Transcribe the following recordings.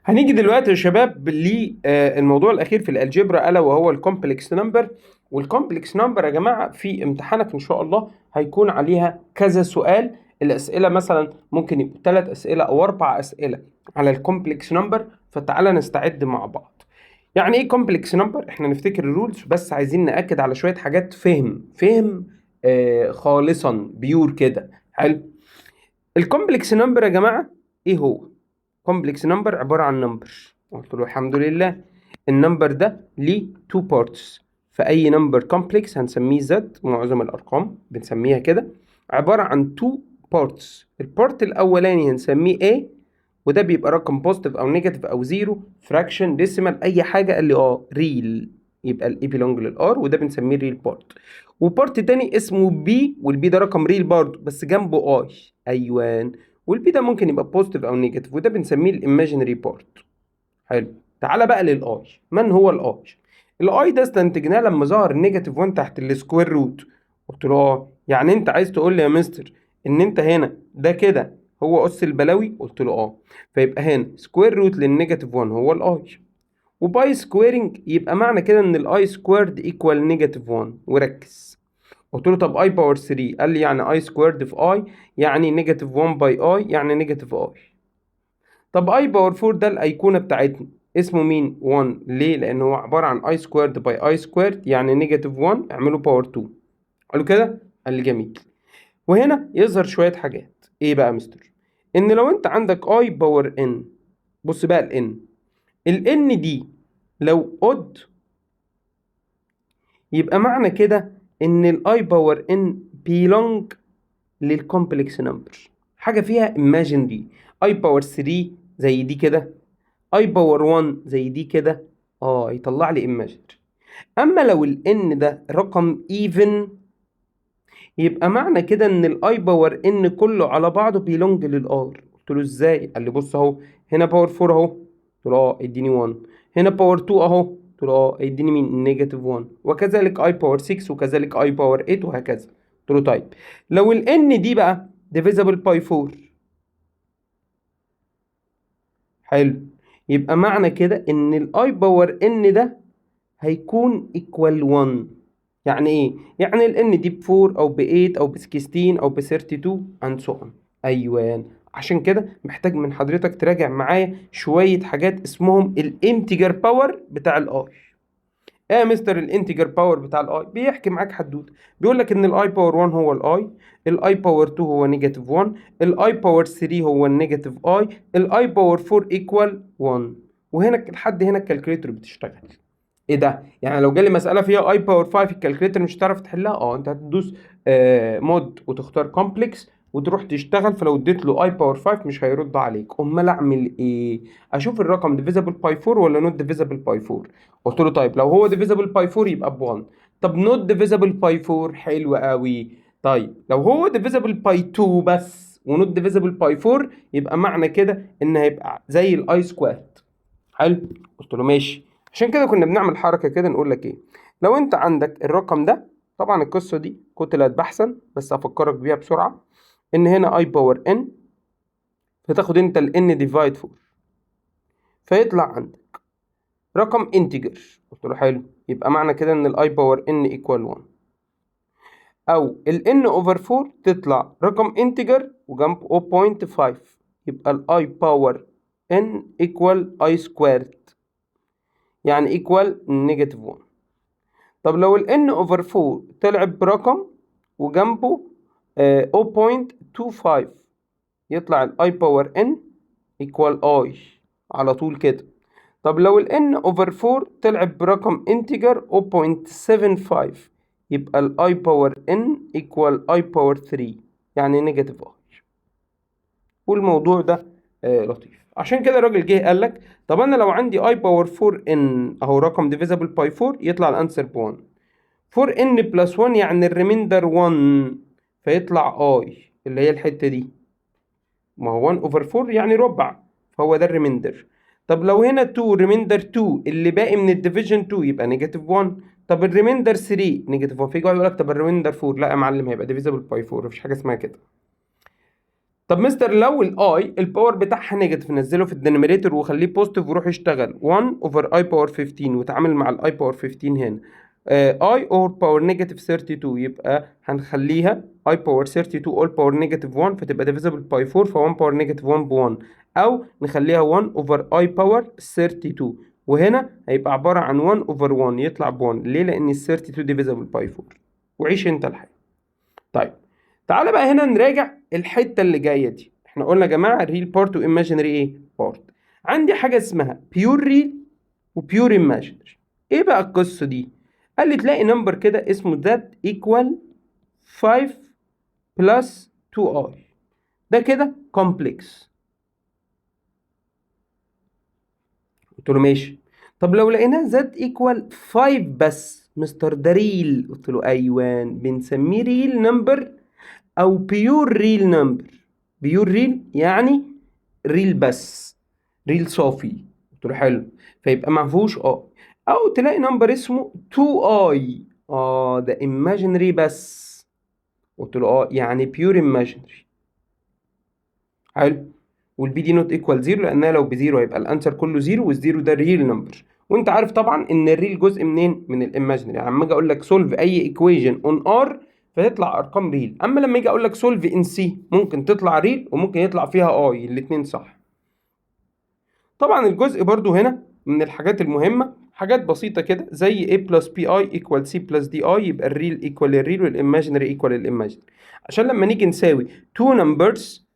هنيجي دلوقتي يا شباب للموضوع الاخير في الالجبرا الا وهو الكومبلكس نمبر. والكومبلكس نمبر يا جماعه في امتحانك ان شاء الله هيكون عليها كذا سؤال. الاسئله مثلا ممكن يبقوا 3 اسئله او 4 اسئله على الكومبلكس نمبر، فتعالى نستعد مع بعض. يعني ايه كومبلكس نمبر؟ احنا نفتكر الرولز بس عايزين ناكد على شويه حاجات. فهم خالصا بيور كده. حلو. الكومبلكس نمبر يا جماعه ايه هو؟ كومبلكس نمبر عبارة عن نمبر. قلت له الحمد لله. النمبر ده ليه تو بارتس، فأي نمبر كومبلكس هنسميه زد، معظم الأرقام بنسميها كده، عبارة عن تو بارتس. البارت الأولاني هنسميه A، وده بيبقى رقم بوزيتيف أو نيجاتيف أو زيرو، فراكشن، ديسيمال، أي حاجة. قال لي ريل، يبقى الإي بيلونج للآر، وده بنسميه ريل بارت. وبارت تاني اسمه بي، والبي ده رقم ريل برضه بس جنبه اي. ايوان. والبي ده ممكن يبقى بوزيتيف او نيجاتيف، وده بنسميه الايماجينري بارت. حلو. تعالى بقى للاي. من هو الاي؟ الاي ده استنتجناه لما ظهر النيجاتيف 1 تحت السكوير روت. قلت له يعني انت عايز تقول لي يا مستر ان انت هنا ده كده هو اس البلاوي؟ قلت له فيبقى هنا سكوير روت للنيجاتيف 1 هو الاي، وباي سكويرنج يبقى معنى كده ان الاي سكويرد ايكوال نيجاتيف 1. وركز، قلت له طب اي باور 3، قال لي يعني اي سكويرد في اي يعني نيجاتيف 1 باي اي يعني نيجاتيف اي. طب اي باور 4 ده الايقونه بتاعتنا اسمه مين؟ 1. ليه؟ لان هو عباره عن اي سكويرد باي اي سكويرد يعني نيجاتيف 1، اعمله باور 2. قالوا كده؟ قال لي جميل. وهنا يظهر شويه حاجات. ايه بقى يا مستر؟ ان لو انت عندك اي باور ان، بص بقى الان دي لو اود، يبقى معنى كده ان الاي باور ان بيلونج للكومبلكس نمبر، حاجه فيها imaginary. اي باور 3 زي دي كده، اي باور 1 زي دي كده، يطلع لي imaginary. اما لو الان ده رقم even، يبقى معنى كده ان الاي باور ان كله على بعضه بيلونج للار. قلت له ازاي؟ قال لي بص اهو، هنا باور 4 اهو، قلت له اديني 1. هنا باور 2 اهو، قلت له اديني مين؟ نيجاتيف 1. وكذلك اي باور 6، وكذلك اي باور 8، وهكذا. قلت له طيب لو الان دي بقى divisible باي 4، حلو، يبقى معنى كده ان الاي باور ان ده هيكون equal 1. يعني ايه؟ يعني الان دي ب 4 او ب 8 او ب 16 او ب 32 and so on. ايوان. عشان كده محتاج من حضرتك تراجع معايا شوية حاجات اسمهم الانتجر باور بتاع الاي. ايه يا مستر الانتجر باور بتاع الاي؟ بيحكي معاك حدوته، بيقول لك ان الاي باور 1 هو الاي باور 2 هو نيجاتيف 1، الاي باور 3 هو النيجاتيف اي، الاي باور 4 ايكوال 1. وهنا لحد هنا الكالكوليتر بتشتغل. ايه ده؟ يعني لو جالي مساله فيها اي باور 5 الكالكوليتر مش هتعرف تحلها؟ انت هتدوس مود وتختار كومبلكس وتروح تشتغل. فلو اديت له اي باور 5 مش هيرد عليك. امال اعمل ايه؟ اشوف الرقم ديفيزبل باي 4 ولا نوت ديفيزبل باي 4. قلت له طيب لو هو ديفيزبل باي 4 يبقى ب 1. طب نوت ديفيزبل باي 4، حلو قوي. طيب لو هو ديفيزبل باي 2 بس ونوت ديفيزبل باي 4، يبقى معنى كده ان هيبقى زي الاي سكوات. حلو. قلت له ماشي. عشان كده كنا بنعمل حركة كده، نقول لك ايه؟ لو انت عندك الرقم ده، طبعا القصة دي كتلت بحثا بس افكرك بيها بسرعة، ان هنا اي باور ان، فتاخد انت ال n ديفايد 4، فيطلع عندك رقم انتجر. قلت له حلو، يبقى معنى كده ان الاي باور ان ايكوال 1. او ال n اوفر 4 تطلع رقم انتجر وجنبه 0.5، يبقى الاي باور n ايكوال اي سكويرد، يعني ايكوال نيجاتيف 1. طب لو ال n over 4 طلع برقم وجنبه 0.25، يطلع ال i power n equal i على طول كده. طب لو ال n over 4 طلع برقم integer 0.75، يبقى ال i power n equal i power 3 يعني negative i. والموضوع ده لطيف. عشان كده الراجل جه قال لك طب انا لو عندي i power 4 n اهو رقم divisible by 4، يطلع الانسر ب 1. 4n بلس 1 يعني الريميندر 1، فيطلع i اللي هي الحتة دي. ما هو 1 over 4 يعني ربع، فهو ده الريميندر. طب لو هنا 2 ريميندر 2 اللي باقي من الديفيجن 2 يبقى نيجاتيف 1. طب الريميندر 3 نيجاتيف 1. فيجي يقول لك طب الريميندر 4، لا يا معلم هيبقى ديفيزبل باي 4، مفيش حاجة اسمها كده. طب مستر لو الاي الباور بتاعها نيجاتيف نزله في الدينوميريتور وخليه بوزيتيف وروح يشتغل 1 اوفر اي باور 15 وتعامل مع الاي باور 15 هنا اي اور باور نيجاتيف 32 يبقى هنخليها اي باور 32 اول باور نيجاتيف 1 فتبقى ديفيزبل باي 4 ف1 باور نيجاتيف 1 ب 1 او نخليها 1 اوفر اي باور 32 وهنا هيبقى عباره عن 1 اوفر 1 يطلع ب 1 ليه؟ لان ال 32 ديفيزبل باي 4. وعيش انت الحاجه. طيب تعالى بقى هنا نراجع الحته اللي جايه دي. احنا قلنا يا جماعه الريل بارت وايماجينري ايه بارت. عندي حاجه اسمها بيور ريل وبيور ايماجينري. ايه بقى القصه دي؟ قال لي تلاقي نمبر كده اسمه ذات ايكوال 5 بلس 2 اي ده كده كومبلكس. قلت له ماشي. طب لو لقيناه ذات ايكوال 5 بس مستر ده ريل. قلت له ايوان بنسميه ريل نمبر او بيور ريل نمبر. بيور ريل يعني ريل بس، ريل صافي. قلت له حلو، فيبقى معفوش او تلاقي نمبر اسمه 2 اي ده imaginary بس. قلت له يعني بيور imaginary. حلو. والبي دي نوت ايكوال زيرو لانها لو بزيرو هيبقى الانسر كله زيرو والزيرو ده الريل نمبر. وانت عارف طبعا ان الريل جزء منين؟ من الايماجينري. يعني لما اجي اقول لك سولف اي ايكويجن اون ار فيطلع ارقام ريل، اما لما اجي اقول لك سولف ان سي ممكن تطلع ريل وممكن يطلع فيها اي، الاثنين صح. طبعا الجزء برضو هنا من الحاجات المهمه حاجات بسيطه كده زي a بلس بي اي ايكوال سي بلس دي اي، يبقى الريل ايكوال الريل والايماجينري ايكوال الايماجينري، عشان لما نيجي نساوي تو نمبرز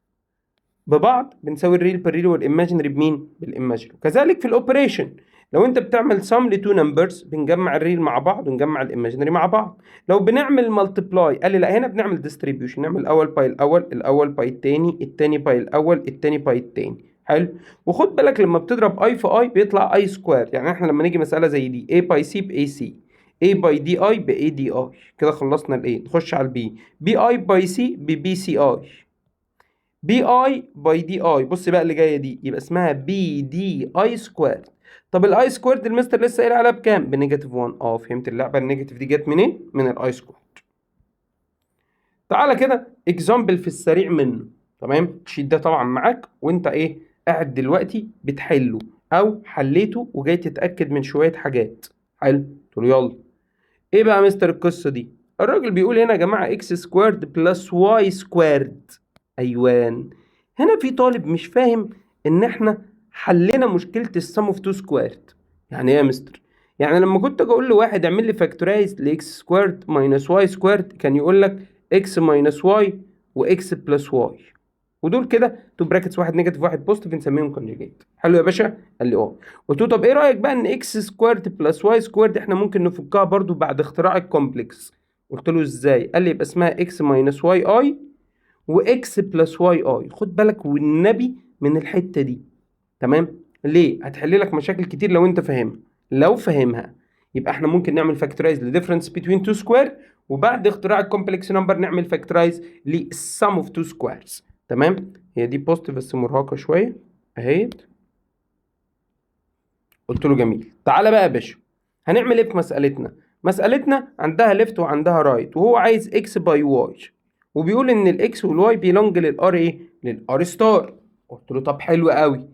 ببعض بنساوي الريل بالريل والايماجينري بمين؟ بالايماجينري. وكذلك في الاوبريشن لو انت بتعمل سم لتو نمبرز بنجمع الريل مع بعض ونجمع الايماجينري مع بعض. لو بنعمل ملتبلاي قال لي لا هنا بنعمل ديستريبيوشن، نعمل الاول باي الاول باي التاني، التاني باي الاول، التاني باي التاني. حلو. وخد بالك لما بتضرب اي في اي بيطلع اي سكوير. يعني احنا لما نيجي مساله زي دي a باي سي ب اي سي، a باي دي اي ب اي دي اي، كده خلصنا الاي. نخش على البي، بي اي باي سي ب بي سي اي، بي اي باي دي اي. بص بقى اللي جايه دي يبقى اسمها بي دي اي سكوير. طب الاي سكوير المستر لسه قايل عليها بكام؟ بنيجاتيف 1. فهمت اللعبه. النيجاتيف دي جت منين؟ من الاي سكوير. تعالى كده اكزامبل في السريع منه. تمام. الشيت ده طبعا معاك وانت ايه قاعد دلوقتي بتحله او حليته وجاي تتاكد من شويه حاجات. حلو. قلت له يلا. ايه بقى مستر القصه دي؟ الراجل بيقول هنا يا جماعه اكس سكويرد بلس واي سكويرد. ايوان. هنا في طالب مش فاهم ان احنا حلينا مشكله السم اوف تو سكويرد. يعني ايه يا مستر؟ يعني لما كنت اقول لواحد اعمل لي فاكتورايز لاكس سكويرد ماينس واي سكويرد كان يقول لك اكس ماينس واي واكس بلس واي، ودول كده تو براكتس واحد نيجاتيف واحد بوزيتيف بنسميهم كونجيجيت. حلو يا باشا. قال لي قلت له طب ايه رايك بقى ان اكس سكويرد بلس واي سكويرد احنا ممكن نفكها برضو بعد اختراع الكومبلكس. قلت له ازاي؟ قال لي يبقى اسمها اكس ماينس واي اي واكس بلس واي اي. خد بالك والنبي من الحته دي. تمام. ليه؟ هتحل لك مشاكل كتير لو انت فاهمها. لو فاهمها يبقى احنا ممكن نعمل فاكتورايز لديفرنس بين تو سكوير وبعد اختراع الكومبلكس نمبر نعمل فاكتورايز للسم اوف تو سكويرز. تمام. هي دي بوزيتيف بس مرهقه شويه اهيت. قلت له جميل. تعالى بقى يا باشا هنعمل ايه في مسألتنا؟ مسألتنا عندها ليفت وعندها رايت وهو عايز اكس باي واي وبيقول ان الاكس والواي بيلونج للار ايه؟ للار ستار. قلت له طب حلو قوي.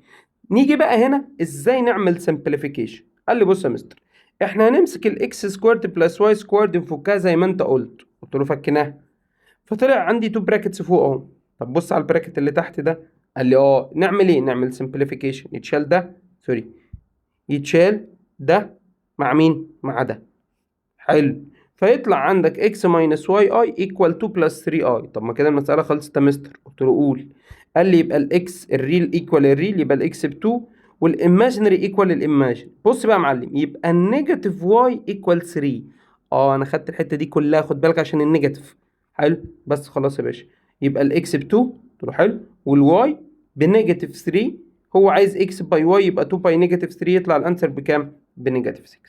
نيجي بقى هنا ازاي نعمل سمبليفيكيشن؟ قال لي بص يا مستر احنا هنمسك الاكس سكويرد بلس واي سكويرد نفكها زي ما انت قلت. قلت له فكناها فطلع عندي تو براكتس فوق اهو. طب بص على البراكت اللي تحت ده. قال لي نعمل ايه؟ نعمل سمبليفيكيشن. يتشال ده يتشال ده مع مين؟ مع ده. حلو. فيطلع عندك x minus yi equal 2 plus 3i. طب ما كده المسألة خلصت يا مستر. قلت له قول. قال لي يبقى الاكس الريل ايكوال الريل يبقى الاكس ب 2 والايماجينري ايكوال الايماجينري. بص بقى يا معلم يبقى النيجاتيف واي ايكوال 3. انا خدت الحتة دي كلها خد بالك عشان النيجاتيف. حلو. بس خلاص يا باشا يبقى الاكس ب 2. قلت له حلو. والواي بنيجاتيف 3. هو عايز اكس باي واي يبقى 2 باي نيجاتيف 3 يطلع الانسر بكام؟ بنيجاتيف 6.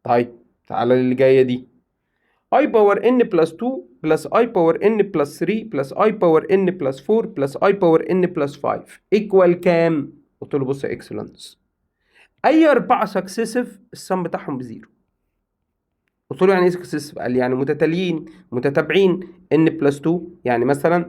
طيب تعالى اللي جايه دي. i باور n بلس 2 بلس i باور n بلس 3 بلس i باور n بلس 4 بلس i باور n بلس 5 ايكوال كام؟ قلت له بص يا اكسلنس اي 4 سكسيسيف السم بتاعهم بزيرو. قلت له يعني ايه سكسيسيف؟ قال لي يعني متتاليين متتابعين. ان بلس 2 يعني مثلا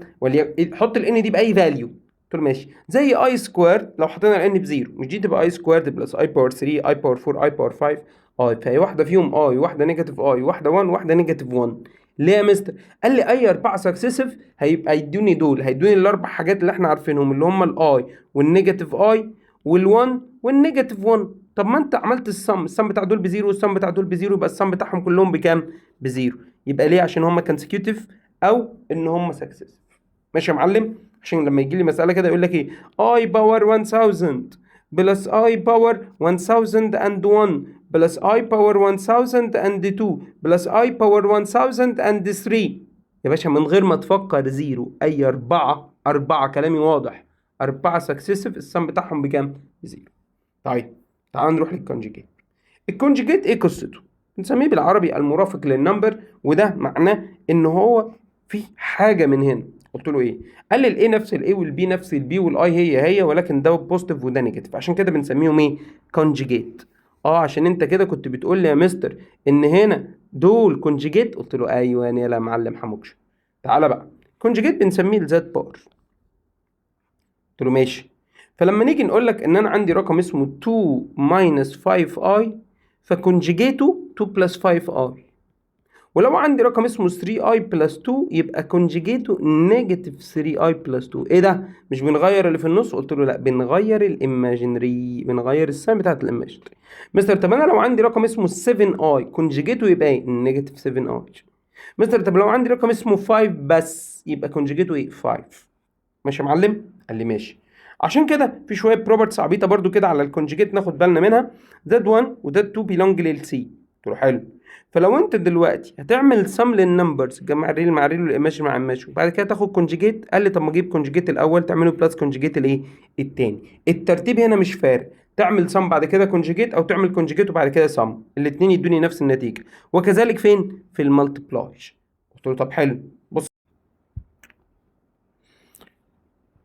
حط الان دي باي فاليو. قلت له ماشي. زي اي سكوير لو حطينا الان بزيرو، مش دي تبقى اي سكوير بلس اي باور 3 اي باور 4 اي باور 5 اي، فهي واحده فيهم اي، واحده نيجاتيف اي، واحده 1، واحده نيجاتيف 1. ليه يا مستر؟ قال لي اي 4 سكسيسيف هيبقى يدوني دول، هيدوني الاربع حاجات اللي احنا عارفينهم اللي هم الاي والنيجاتيف اي وال1 والنيجاتيف 1. طب ما انت عملت السم بتاع دول بزيرو والسم بتاع دول بزيرو، يبقى السم بتاعهم كلهم بكام؟ بزيرو. يبقى ليه؟ عشان هم كونسيكيوتيف او ان هم سكسس. ماشي يا معلم؟ عشان لما يجي لي مساله كده يقول لك ايه؟ اي باور 1000 بلس اي باور 1001 بلس اي باور 1002 بلس اي باور 1003. يا باشا من غير ما تفكر زيرو، اي اربعه كلامي واضح، 4 سكسيسيف السم بتاعهم بكام؟ بزيرو. طيب تعال نروح للكونجيجيت. الكونجيجيت ايه قصته؟ بنسميه بالعربي المرافق للنمبر، وده معناه ان هو في حاجه من هنا. قلت له ايه؟ قال لي الاي نفس الاي والبي نفس البي والاي هي ولكن ده بوزيتيف وده نيجاتيف، عشان كده بنسميهم ايه؟ كونجيجيت. عشان انت كده كنت بتقول لي يا مستر ان هنا دول كونجيجيت. قلت له ايوه يا معلم حموكش. تعالى بقى، كونجيجيت بنسميه الزد بار. قلت له ماشي. فلما نيجي نقول لك ان انا عندي رقم اسمه 2 minus 5i، فكونجيجيته 2 plus 5i. ولو عندي رقم اسمه 3i plus 2 يبقى كونجيجيته نيجاتيف 3i plus 2. ايه ده؟ مش بنغير اللي في النص؟ قلت له لا، بنغير الايماجينري، بنغير الساين بتاعت الايماجينري. مستر طب انا لو عندي رقم اسمه 7i كونجيجيته يبقى ايه؟ نيجاتيف 7i. مستر طب لو عندي رقم اسمه 5 بس يبقى كونجيجيته ايه؟ 5. ماشي يا معلم؟ قال لي ماشي. عشان كده في شويه بروبرتس عبيطه برضو كده على الكونجيجيت ناخد بالنا منها. زد 1 وزد 2 بيلونج للسي. قلت له حلو. فلو انت دلوقتي هتعمل سم للنمبرز، جمع الريل مع الريل والايماج مع ايماج، وبعد كده تاخد كونجيجيت، قال لي طب ما اجيب كونجيجيت الاول تعمله بلس كونجيجيت الايه؟ التاني. الترتيب هنا مش فارق، تعمل سم بعد كده كونجيجيت او تعمل كونجيجيت وبعد كده سم، الاثنين يدوني نفس النتيجه. وكذلك فين؟ في المالتيبلاي. قلت له طب حلو. بص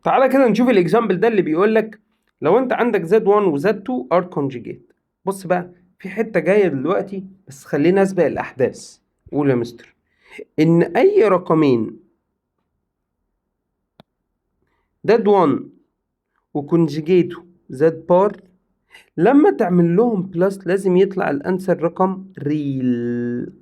تعالى كده نشوف الاكزامبل ده اللي بيقول لك لو انت عندك زد 1 وزد 2 ار كونجيجيت. بص بقى في حته جايه دلوقتي، بس خلينا اسبق الاحداث. قول يا مستر ان اي رقمين زد 1 وكونجيجيته زد بار لما تعمل لهم بلس لازم يطلع الانسر رقم ريل،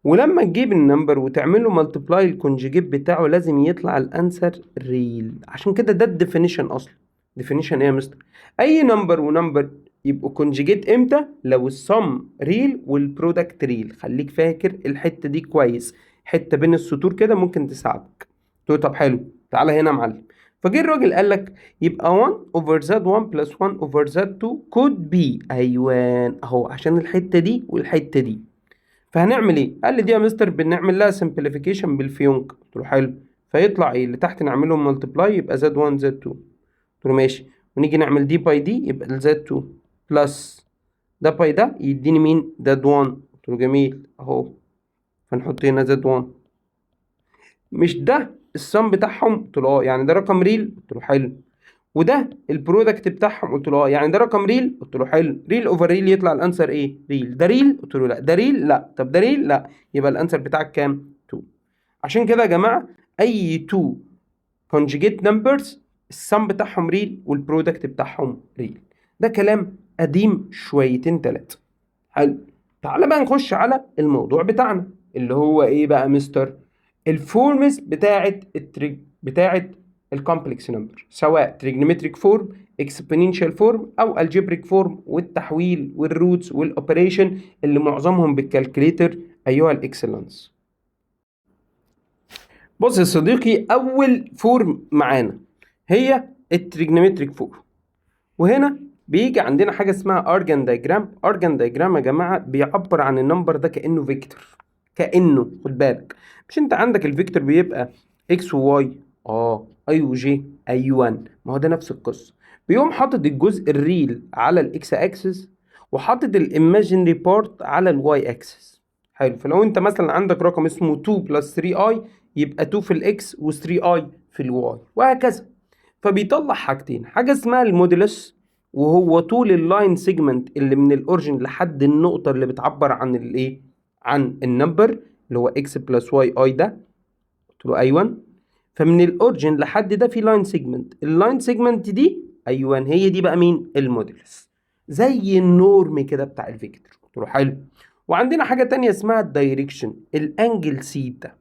ولما تجيب النمبر وتعمل له ملتبلاي الكونجيجيت بتاعه لازم يطلع الانسر ريل. عشان كده ده الديفينيشن اصلا. ديفينيشن ايه يا مستر؟ اي نمبر ونمبر يبقوا كونجيجيت امتى؟ لو السم ريل والبرودكت ريل. خليك فاكر الحته دي كويس، حته بين السطور كده ممكن تساعدك. تقول طب حلو تعالى هنا يا معلم. فجه الراجل قال لك يبقى 1 over z1 plus 1 over z2 could be، ايوان اهو عشان الحته دي والحته دي. فهنعمل ايه؟ قال لي دي يا مستر بنعمل لها سمبليفيكيشن بالفيونك. قلت له حلو. فيطلع ايه اللي تحت؟ نعملهم ملتبلاي يبقى زد 1 زد 2. قلت له ماشي. ونيجي نعمل دي باي دي يبقى الزد 2 بلس ده باي ده يديني مين؟ زد 1. قلت له جميل اهو. فنحط هنا زد 1. مش ده السم بتاعهم؟ قلت له يعني ده رقم ريل؟ قلت له حلو. وده البرودكت بتاعهم؟ قلت له يعني ده رقم ريل؟ قلت له حلو. ريل اوفر ريل يطلع الانسر ايه؟ ريل. ده ريل؟ قلت له لا. ده ريل؟ لا. طب ده ريل؟ لا. يبقى الانسر بتاعك كام؟ 2. عشان كده يا جماعه اي 2 conjugate numbers السم بتاعهم ريل والبرودكت بتاعهم ريل. ده كلام قديم شويتين تلاتة. حلو. تعالى بقى نخش على الموضوع بتاعنا اللي هو ايه بقى مستر؟ الفورمز بتاعت الكومبلكس نمبر، سواء تريجنومتريك فورم، اكسبوننشال فورم، او الجبريك فورم، والتحويل والروتس والاوبريشن اللي معظمهم بالكالكوليتر ايها الاكسلنس. بص يا صديقي، اول فورم معانا هي التريجنومتريك فورم. وهنا بيجي عندنا حاجه اسمها ارجان دايجرام. ارجان دايجرام يا جماعه بيعبر عن النمبر ده كانه فيكتور. كانه، خد بالك، مش انت عندك الفيكتور بيبقى اكس وواي؟ اي وجي، ايوان، ما هو ده نفس القصه. بيقوم حاطط الجزء الريل على الاكس اكسس وحاطط الايماجينري بارت على الواي اكسس. حلو. فلو انت مثلا عندك رقم اسمه 2 بلس 3 اي يبقى 2 في الاكس و3 اي في الواي وهكذا. فبيطلع حاجتين، حاجه اسمها المودولس وهو طول اللاين سيجمنت اللي من الاوريجن لحد النقطه اللي بتعبر عن الايه؟ عن النمبر اللي هو اكس بلس واي اي ده. قلت له ايوه. فمن الاوريجن لحد ده في لاين سيجمنت، اللاين سيجمنت دي ايوه هي دي بقى مين؟ المودولس، زي النورم كده بتاع الفيكتور. قلت له حلو. وعندنا حاجه تانية اسمها الدايركشن، الانجل سيتا.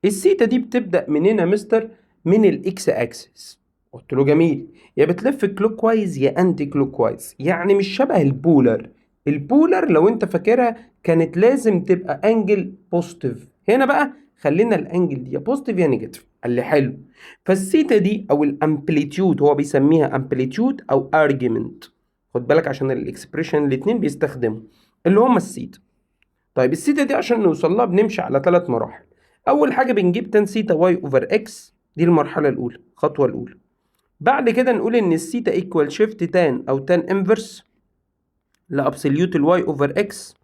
السيتا دي بتبدا منين يا مستر؟ من الاكس اكسس. قلت له جميل، يا بتلف كلوك وايز يا انتي كلوك وايز، يعني مش شبه البولر. البولر لو انت فاكرها كانت لازم تبقى انجل بوزيتيف، هنا بقى خلينا الانجل دي يا بوزيتيف يا نيجاتيف. قال لي حلو. فالسيتا دي او الامبليتيود هو بيسميها امبليتيود او ارجيومنت، خد بالك عشان الاكسبريشن الاتنين بيستخدموا اللي هما السيتا. طيب السيتا دي عشان نوصل لها بنمشي على 3 مراحل. اول حاجه بنجيب تان سيتا واي اوفر اكس، دي المرحله الاولى، الخطوه الاولى. بعد كده نقول ان السيتا ايكوال شيفت تان او تان انفرس لابسوليوت الواي اوفر اكس،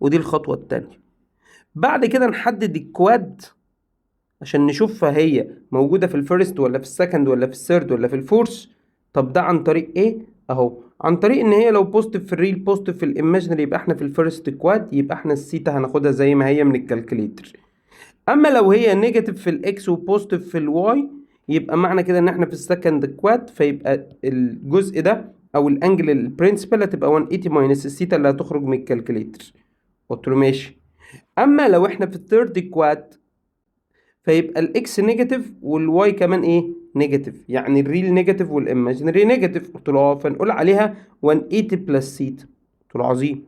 ودي الخطوه الثانيه. بعد كده نحدد الكواد عشان نشوفها هي موجوده في الفيرست ولا في السكند ولا في الثيرد ولا في الفورث. طب ده عن طريق ايه؟ اهو عن طريق ان هي لو بوزيتيف في الريل بوزيتيف في الايماجينري يبقى احنا في الفيرست كواد، يبقى احنا السيتا هناخدها زي ما هي من الكالكوليتر. اما لو هي نيجاتيف في الاكس وبوزيتيف في الواي يبقى معنى كده ان احنا في السكند كواد، فيبقى الجزء ده او الانجل البرنسبل هتبقى 180 ماينس السيتا اللي هتخرج من الكالكوليتر. قلت له ماشي. اما لو احنا في الثيرد كواد فيبقى الاكس نيجاتيف والواي كمان ايه؟ نيجاتيف، يعني الريل نيجاتيف والايماجينري نيجاتيف. قلت له اه، فنقول عليها 180 بلس سيتا. قلت له عظيم.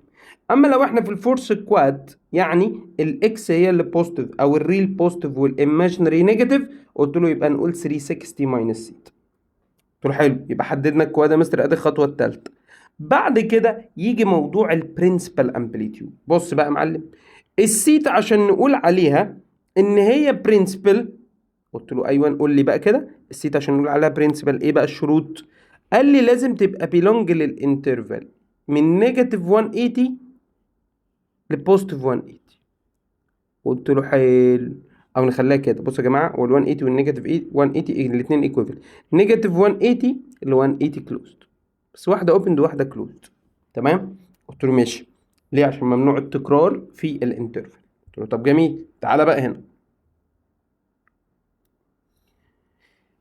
اما لو احنا في الفورث كواد يعني الاكس هي اللي بوزيتيف او الريل بوزيتيف والايماجينري نيجاتيف، قلت له يبقى نقول 360 ماينس سيتا. قلت له حلو، يبقى حددنا الكواد يا مستر، ادي الخطوه الثالثه. بعد كده يجي موضوع البرنسبل امبليتيود. بص بقى يا معلم، السيتا عشان نقول عليها ان هي برنسبل، قلت له ايوه قول لي بقى كده السيتا عشان نقول عليها برنسبل ايه بقى الشروط؟ قال لي لازم تبقى بيلونج للانترفال من نيجاتيف 180 لبوزيتيف 180. قلت له حلو. او نخليها كده، بصوا يا جماعه، هو ال 180 والنيجاتيف 180 الاثنين ايكويفالنت. نيجاتيف 180 اللي 180 كلوزد، بس واحده اوبند وواحده كلوزد. تمام. قلت له ماشي. ليه؟ عشان ممنوع التكرار في الانترفال. قلت له طب جميل، تعالى بقى هنا.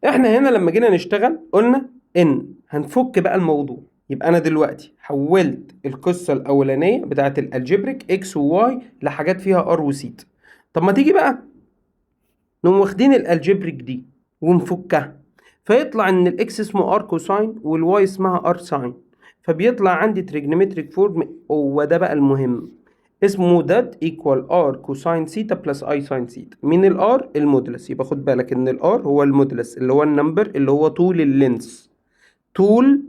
احنا هنا لما جينا نشتغل قلنا ان هنفك بقى الموضوع. يبقى انا دلوقتي حولت القصه الاولانيه بتاعه الالجبريك اكس وواي لحاجات فيها ار وسيتا. طب ما تيجي بقى نقوم واخدين الالجبريك دي ونفكها، فيطلع ان الاكس اسمه ار كوساين والواي اسمها ار ساين، فبيطلع عندي تريجنومتريك فورم، وده بقى المهم، اسمه دات ايكوال ار كوساين سيتا بلس اي ساين سيتا. من الار المودلس، يبقى خد بالك ان الار هو المودلس اللي هو النمبر اللي هو طول اللينس، طول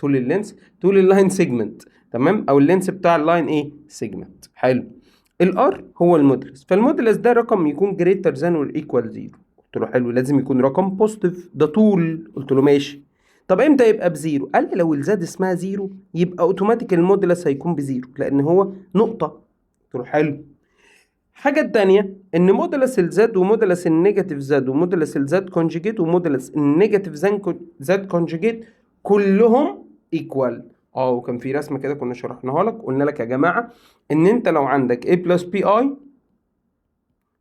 اللينس، طول اللاين سيجمنت. تمام، او اللينس بتاع اللاين ايه؟ سيجمنت. حلو. الار هو المودلس، فالمودلس ده رقم يكون جريتر ذان اور ايكوال زيرو. قلت له حلو، لازم يكون رقم بوزيتيف، ده طول. قلت له ماشي. طب امتى يبقى بزيرو؟ قال لي لو الزاد اسمها زيرو يبقى اوتوماتيك المودلس هيكون بزيرو لان هو نقطه. قلت له حلو. حاجة تانية ان مودلس الزد ومودلس النيجاتيف زد ومودلس الزد كونجيجيت ومودلس النيجاتيف زد كونجيجيت كلهم ايكوال. وكان في رسمة كده كنا شرحناها لك، قلنا لك يا جماعة ان انت لو عندك a بلس بي اي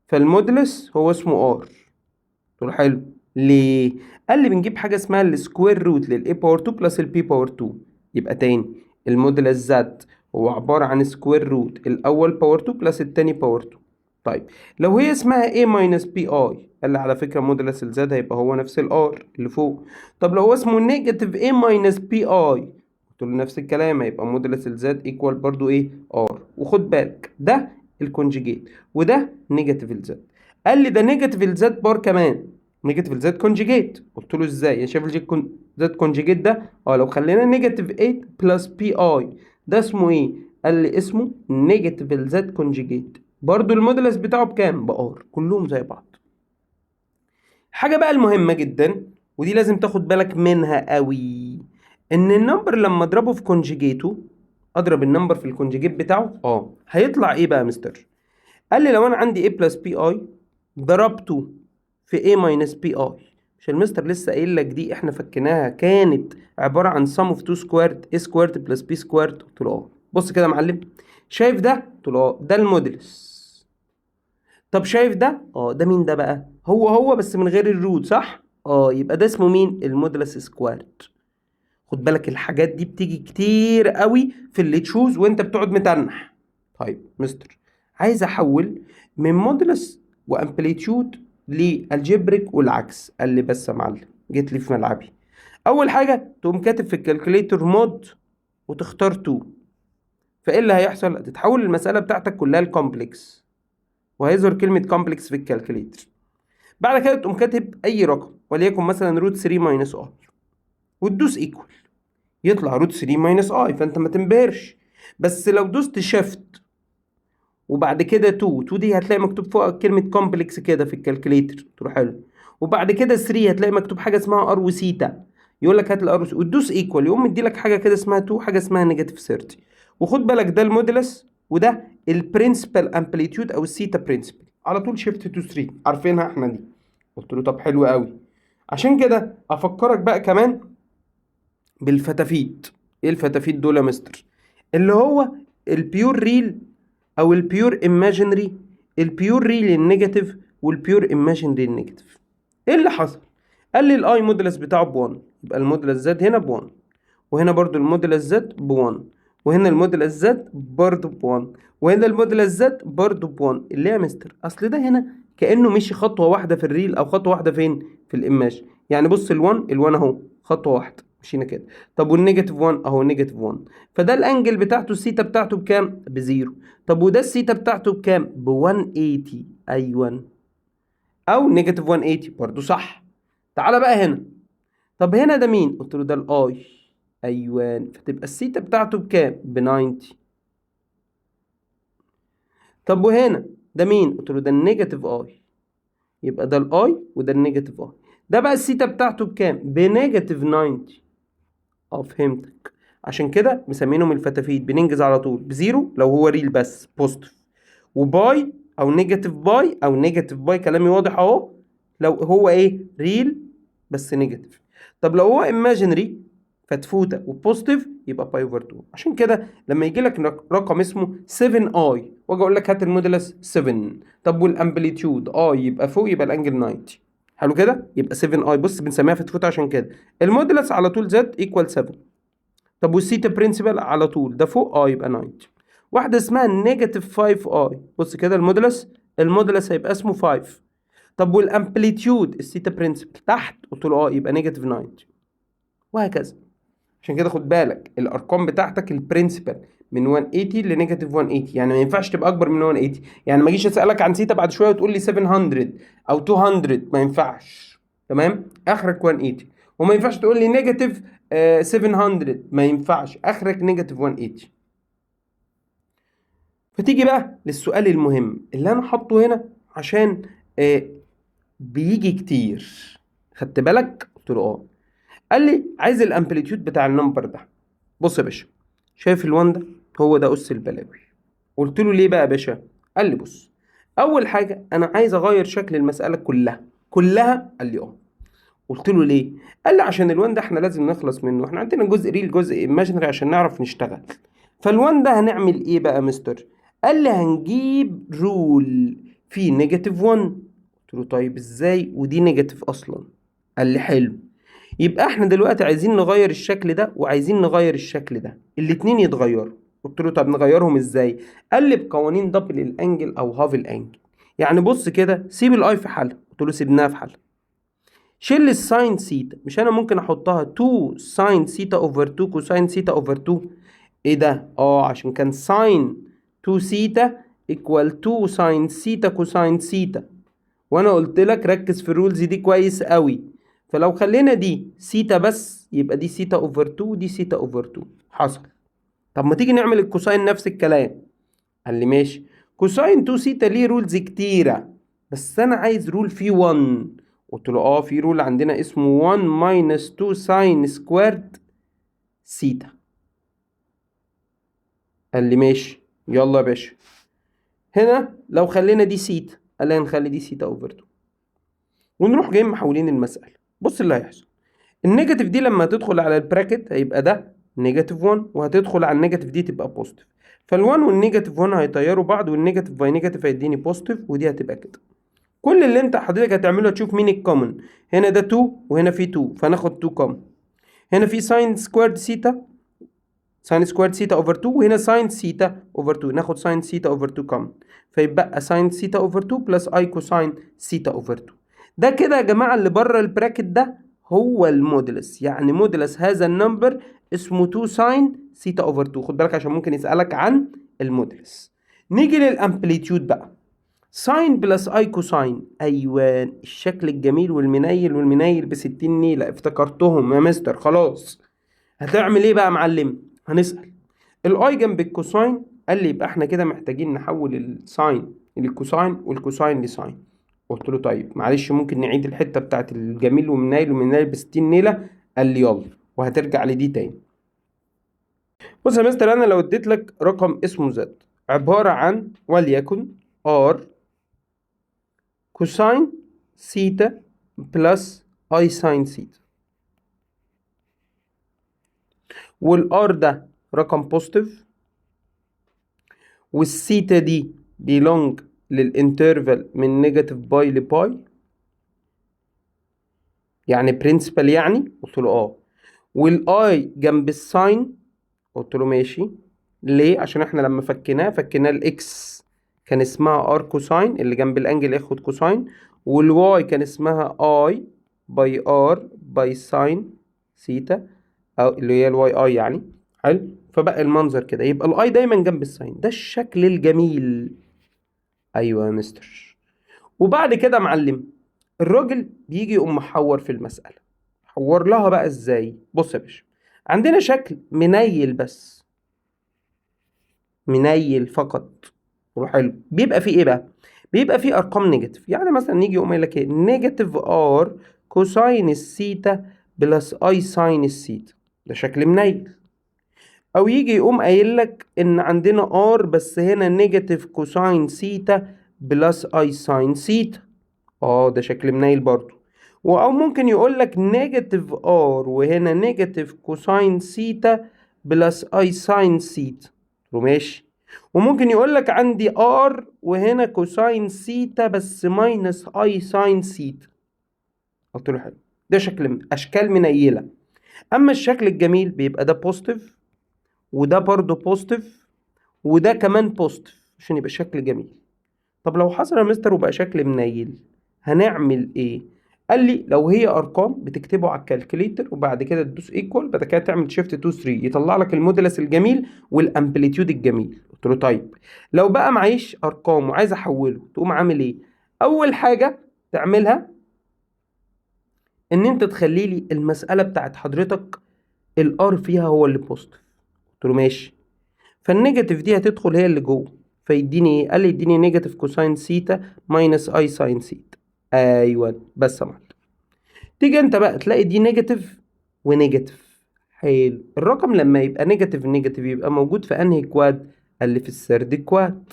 فالمودلس هو اسمه ار. قلت له حلو. ليه؟ قال لي بنجيب حاجة اسمها السكوير روت للاي باور 2 بلس البي باور 2. يبقى تاني المودلس زد هو عبارة عن سكوير روت الأول باور 2 بلس التاني باور 2. طيب لو هي اسمها a ماينس بي اي، قال لي على فكرة مودلس الزد هيبقى هو نفس الار اللي فوق. طب لو هو اسمه نيجاتيف a ماينس بي اي، قلت له نفس الكلام، هيبقى مودلس الزد ايكوال برضو ايه؟ ار. وخد بالك ده الكونجيجيت وده نيجاتيف الزد. قال لي ده نيجاتيف الزد بار كمان، نيجاتيف الزد كونجيجيت. قلت له ازاي؟ يا شايف الزد كونجيجيت ده؟ لو خلينا نيجاتيف 8 بلس بي اي ده اسمه ايه؟ قال لي اسمه نيجاتيف الزد كونجيجيت، برضو المودلس بتاعه بكام؟ بار، كلهم زي بعض. حاجة بقى المهمة جدا ودي لازم تاخد بالك منها قوي، ان النمبر لما اضربه في كونجيجيته، اضرب النمبر في الكونجيجيت بتاعه هيطلع ايه بقى يا مستر؟ قال لي لو انا عندي a بلس بي اي ضربته في a ماينس بي اي، مش المستر لسه قايل لك دي احنا فكناها كانت عبارة عن sum of 2 squared a squared plus b squared؟ قلت له بص كده يا معلم، شايف ده؟ قلت له ده المودلس. طب شايف ده؟ ده مين ده بقى؟ هو بس من غير الروت، صح؟ يبقى ده اسمه مين؟ المودولس سكوارد. خد بالك الحاجات دي بتيجي كتير قوي في اللي تشوز وانت بتقعد متنح. طيب مستر، عايز احول من مودولس وامبليتيود لالجبريك والعكس. قال لي بس يا معلم، جيت لي في ملعبي. اول حاجه تقوم كاتب في الكالكوليتر مود وتختار 2. فايه اللي هيحصل؟ هتتحول المساله بتاعتك كلها لكومبلكس، وهيظهر كلمه كومبلكس في الكالكوليتر. بعد كده تقوم كاتب اي رقم، وليكن مثلا روت 3 ماينس ار، وتدوس ايكوال، يطلع روت 3 ماينس اي. فانت ما تنبهرش. بس لو دوست شيفت وبعد كده 2 دي هتلاقي مكتوب فوق كلمة كومبلكس كده في الكالكوليتر، تروح حلو. وبعد كده 3 هتلاقي مكتوب حاجة اسمها ار وسيتا، يقول لك هات الار وتدوس ايكوال، يقوم مدي لك حاجة كده اسمها 2، حاجة اسمها نيجاتيف 30. وخد بالك ده المودولس وده البرنسبل امبليتيود او السيتا برنسبل. على طول شيفت تو 3، عارفينها احنا دي. قلت له طب حلو قوي. عشان كده افكرك بقى كمان بالفتافيت. ايه الفتافيت دول يا مستر؟ اللي هو البيور ريل او البيور ايماجينري. البيور ريل النيجاتيف والبيور ايماجينري النيجاتيف. ايه اللي حصل؟ قال لي الاي مودولس بتاعه ب1، يبقى المودولس زد هنا ب1، وهنا برضو المودولس زد ب1، وهنا المودولس زد برضو ب1، وهنا المودولس زد برضو ب1. اللي يا مستر اصل ده هنا كانه مشي خطوه واحده في الريل او خطوه واحده فين؟ في الايماج. يعني بص ال1 اهو خطوه واحده مشينا كده. طب والنيجاتيف 1 اهو نيجاتيف 1. فده الانجل بتاعته الثيتا بتاعته بكام؟ بزيرو. طب وده الثيتا بتاعته بكام؟ ب180. ايوه، او نيجاتيف 180 برضو صح. تعالى بقى هنا. طب هنا ده مين؟ قلت له ده الاي. ايوه، فتبقى الثيتا بتاعته بكام؟ ب90. طب وهنا ده مين؟ قلت له ده النيجاتيف اي، يبقى ده الاي وده النيجاتيف اي. ده بقى الثيتا بتاعته بكام؟ بنيجاتيف 90. فهمتك. عشان كده مسمينهم الفتافيت. بننجز على طول بزيرو لو هو ريل بس بوزيتيف، وباي او نيجاتيف باي او نيجاتيف باي، كلامي واضح اهو، لو هو ايه؟ ريل بس نيجاتيف. طب لو هو ايماجينري فتفوته وبوزيتيف يبقى باي اوفر 2. عشان كده لما يجي لك رقم اسمه 7 اي واجي اقول لك هات المودولس 7، طب والامبليتيود يبقى فوق، يبقى الانجل 90. حلو كده، يبقى 7 اي. بص بنسميها فتفوته عشان كده. المودولس على طول زد ايكوال 7. طب والثيتا برنسبل على طول ده فوق يبقى 90. واحده اسمها نيجاتيف 5 اي. بص كده المودولس هيبقى اسمه 5. طب والامبليتيود الثيتا برنسبل تحت، قلت له يبقى نيجاتيف 90. وهكذا. عشان كده خد بالك الارقام بتاعتك البرنسبل من 180 لنيجاتيف 180، يعني ما ينفعش تبقى اكبر من 180. يعني ما اجيش اسالك عن ثيتا بعد شويه وتقول لي 700 او 200، ما ينفعش. تمام، اخرك 180. وما ينفعش تقول لي نيجاتيف 700، ما ينفعش، اخرك نيجاتيف 180. فتيجي بقى للسؤال المهم اللي انا حاطه هنا عشان بيجي كتير. خدت بالك؟ قلت له قال لي عايز الامبليتيود بتاع النمبر ده. بص يا باشا، شايف ال1 ده؟ هو ده اس البلاوي. قلت له ليه بقى يا باشا؟ قال لي بص، اول حاجه انا عايز اغير شكل المساله كلها. قال لي قلت له ليه؟ قال لي عشان ال1 ده احنا لازم نخلص منه، احنا عندنا جزء ريل جزء ايماجينري عشان نعرف نشتغل. فال1 ده هنعمل ايه بقى يا مستر؟ قال لي هنجيب رول في نيجاتيف 1. قلت له طيب ازاي ودي نيجاتيف اصلا؟ قال لي حلو، يبقى احنا دلوقتي عايزين نغير الشكل ده وعايزين نغير الشكل ده، الاتنين يتغيروا. قلت له طب نغيرهم ازاي؟ قال لي بقوانين دبل الانجل او هاف الانجل. يعني بص كده، سيب الاي في حالها. قلت له سيبناها في حالها. شيل الساين سيتا، مش انا ممكن احطها 2 ساين سيتا اوفر 2 كوساين سيتا اوفر 2؟ ايه ده؟ عشان كان ساين 2 سيتا ايكوال 2 ساين سيتا كوساين سيتا. وانا قلت لك ركز في الرولز دي كويس قوي. فلو خلينا دي سيتا بس يبقى دي سيتا اوفر 2 ودي سيتا اوفر 2. حصل. طب ما تيجي نعمل الكوساين نفس الكلام. قال لي ماشي. كوساين 2 سيتا ليه رولز كتيرة، بس انا عايز رول فيه 1. قلت له في رول عندنا اسمه 1 ماينس 2 ساين سكويرد سيتا. قال لي ماشي، يلا يا باشا. هنا لو خلينا دي سيتا، قال لي هنخلي دي سيتا اوفر 2 ونروح جايين محولين المسألة. بص اللي هيحصل، النيجاتيف دي لما تدخل على البراكت هيبقى ده نيجاتيف 1 وهتدخل على النيجاتيف دي تبقى بوزيتيف، فال1 والنيجاتيف 1 هيطيروا بعض والنيجاتيف باي نيجاتيف هيديني بوزيتيف ودي هتبقى كده. كل اللي انت حضرتك هتعمله هتشوف مين الكومن. هنا ده 2 وهنا في 2 فناخد 2 كومن. هنا في ساين سكويرد سيتا، ساين سكويرد سيتا اوفر 2 وهنا ساين سيتا اوفر 2 ناخد ساين سيتا اوفر 2 كومن فيبقى ساين سيتا اوفر 2 بلس اي كوساين سيتا اوفر 2. ده كده يا جماعه اللي بره البراكت ده هو المودلس، يعني مودلس هذا النمبر اسمه 2 ساين سيتا اوفر 2. خد بالك عشان ممكن يسالك عن المودلس. نيجي للامبليتيود بقى، ساين بلس اي كوساين. ايوه الشكل الجميل والمنيل ب60 نيله، افتكرتهم يا مستر خلاص. هتعمل ايه بقى يا معلم؟ هنسال الاي جنب الكوساين، قال لي يبقى احنا كده محتاجين نحول الساين للكوساين والكوساين لساين. قلت له طيب معلش ممكن نعيد الحته بتاعت الجميل والمنيل ب60 نيله؟ قال لي يلا، وهترجع لدي تاني. بص يا مستر، انا لو اديت لك رقم اسمه زد عباره عن وليكن ار كوساين سيتا بلس اي ساين سيتا، والار ده رقم بوزيتيف والسيتا دي بيلونج للانترفال من نيجاتيف باي لباي، يعني برنسبل يعني. قلت له اه. والاي جنب الساين، قلت له ماشي. ليه؟ عشان احنا لما فكيناه الاكس كان اسمها ار كوساين اللي جنب الانجل ياخد كوساين، والواي كان اسمها اي باي ار باي ساين سيتا، او اللي هي الواي اي يعني. حلو، فبقى المنظر كده، يبقى الاي دايما جنب الساين. ده الشكل الجميل. ايوه يا مستر. وبعد كده يا معلم الراجل بيجي يقوم محور في المسألة. حور لها بقى ازاي؟ بص يا باشا، عندنا شكل منيل بس، منيل فقط. حلو، بيبقى فيه ايه بقى؟ بيبقى فيه ارقام نيجاتيف. يعني مثلا نيجي يقوم قايل لك ايه؟ نيجاتيف ار كوساين السيتا بلس اي ساين السيتا. ده شكل منيل. او يجي يقوم قايل لك ان عندنا ار بس هنا نيجاتيف كوساين سيتا بلس اي ساين سيتا. ده شكل منيل برضو. او ممكن يقول لك نيجاتيف ار وهنا نيجاتيف كوساين سيتا بلس اي ساين سيتا. ماشي. وممكن يقول لك عندي ار وهنا كوساين سيتا بس ماينس اي ساين سيتا. قلت له حلو، ده شكل من اشكال منيله. اما الشكل الجميل بيبقى ده بوزيتيف وده برضو بوزيتيف وده كمان بوزيتيف عشان يبقى شكل جميل. طب لو حصل يا مستر وبقى شكل منيل هنعمل ايه؟ قال لي لو هي ارقام بتكتبه على الكالكوليتر وبعد كده تدوس ايكوال، بعد كده تعمل شيفت 2 3 يطلع لك المودولس الجميل والامبليتيود الجميل. قلت له طيب لو بقى معيش ارقام وعايز احوله تقوم عامل ايه؟ اول حاجه تعملها ان انت تخلي لي المساله بتاعت حضرتك الار فيها هو اللي بوزيتيف. قلت له ماشي. فالنيجاتيف دي هتدخل هي اللي جوه فيديني ايه؟ قال لي يديني نيجاتيف كوساين سيتا ماينس اي ساين سيتا. ايوه بس يا معلم، تيجي انت بقى تلاقي دي نيجاتيف ونيجاتيف. حلو، الرقم لما يبقى نيجاتيف نيجاتيف يبقى موجود في انهي كواد؟ قال لي في السرد كواد.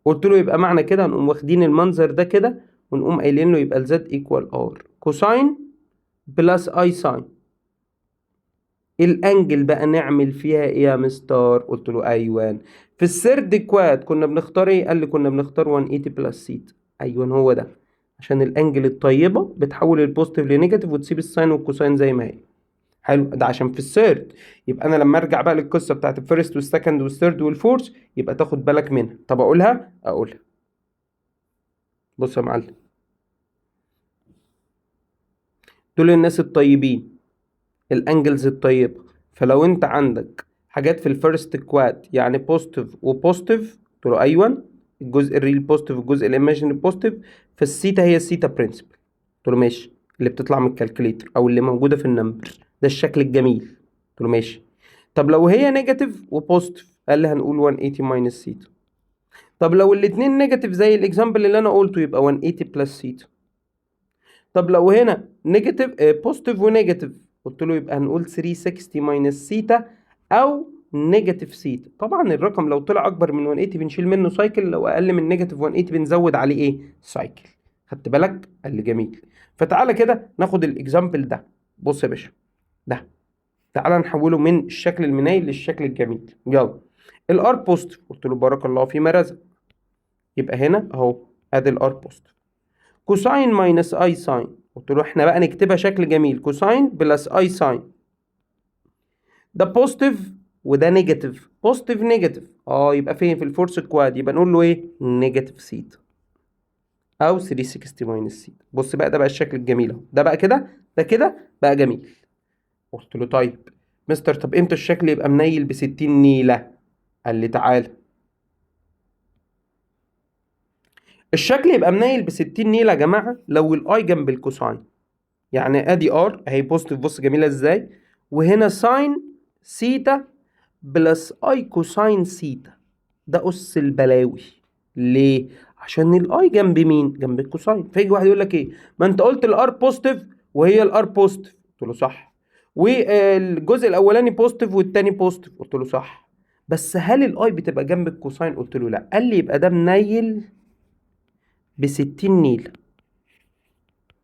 قلت له يبقى معنى كده هنقوم واخدين المنظر ده كده ونقوم قايلين له يبقى الزد ايكوال ار كوساين بلس اي ساين. الانجل بقى نعمل فيها ايه يا مستر؟ قلت له ايوان في السرد كواد كنا بنختار ايه؟ قال لي كنا بنختار 180 بلس سيتا. ايوان هو ده، عشان الانجل الطيبه بتحول البوزيتيف لنيجاتيف وتسيب الساين والكوساين زي ما هي. حلو، ده عشان في السيرد. يبقى انا لما ارجع بقى للقصه بتاعت الفيرست والسكند والثيرد والفورث يبقى تاخد بالك منها. طب اقولها؟ اقولها. بص يا معلم، دول الناس الطيبين، الانجلز الطيبه. فلو انت عندك حاجات في الفيرست كواد يعني بوزيتيف وبوزيتيف، قلت له ايوه الجزء الريل بوزيتيف والجزء الايماجينري بوزيتيف، فالسيتا هي السيتا برنسبل. قلت له ماشي، اللي بتطلع من الكالكوليتر او اللي موجوده في النمبر. ده الشكل الجميل. قلت له ماشي. طب لو هي نيجاتيف وبوزيتيف؟ قال لي هنقول 180 ماينس سيتا. طب لو الاتنين نيجاتيف زي الاكزامبل اللي انا قلته يبقى 180 بلس سيتا. طب لو هنا نيجاتيف بوزيتيف ونيجاتيف، قلت له يبقى هنقول 360 ماينس سيتا او نيجاتيف سيتا. طبعا الرقم لو طلع اكبر من 180 بنشيل منه سايكل، لو اقل من نيجاتيف 180 بنزود عليه ايه؟ سايكل. خدت بالك؟ قال لي جميل. فتعالى كده ناخد الاكزامبل ده. بص يا باشا، ده تعالى نحوله من الشكل المنيل للشكل الجميل. يلا، الار بوزيتيف قلت له بارك الله فيما رزق، يبقى هنا اهو ادي الار بوزيتيف. كوساين ماينس اي ساين قلت له احنا بقى نكتبها شكل جميل، كوساين بلس اي ساين. ده بوزيتيف وده نيجاتيف، بوزيتيف نيجاتيف، يبقى فين في الفورس كواد؟ يبقى نقول له ايه؟ نيجاتيف سيتا او 360 ماينس سيتا. بص بقى، ده بقى الشكل الجميل اهو، ده بقى كده، ده كده بقى جميل. قلت له طيب مستر، طب امتى الشكل يبقى منيل ب 60 نيله؟ قال لي تعالى، الشكل يبقى منيل ب 60 نيله يا جماعه لو الاي جنب الكوساين. يعني ادي ار اهي بوزيتيف، بص جميله ازاي، وهنا ساين سيتا بلس اي كوساين سيتا. ده اس البلاوي. ليه؟ عشان الاي جنب مين؟ جنب الكوساين. فيجي واحد يقول لك ايه؟ ما انت قلت الار بوزيتيف وهي الار بوزيتيف. قلت له صح. والجزء الاولاني بوزيتيف والتاني بوزيتيف. قلت له صح. بس هل الاي بتبقى جنب الكوساين؟ قلت له لا. قال لي يبقى ده منيل ب 60 نيله.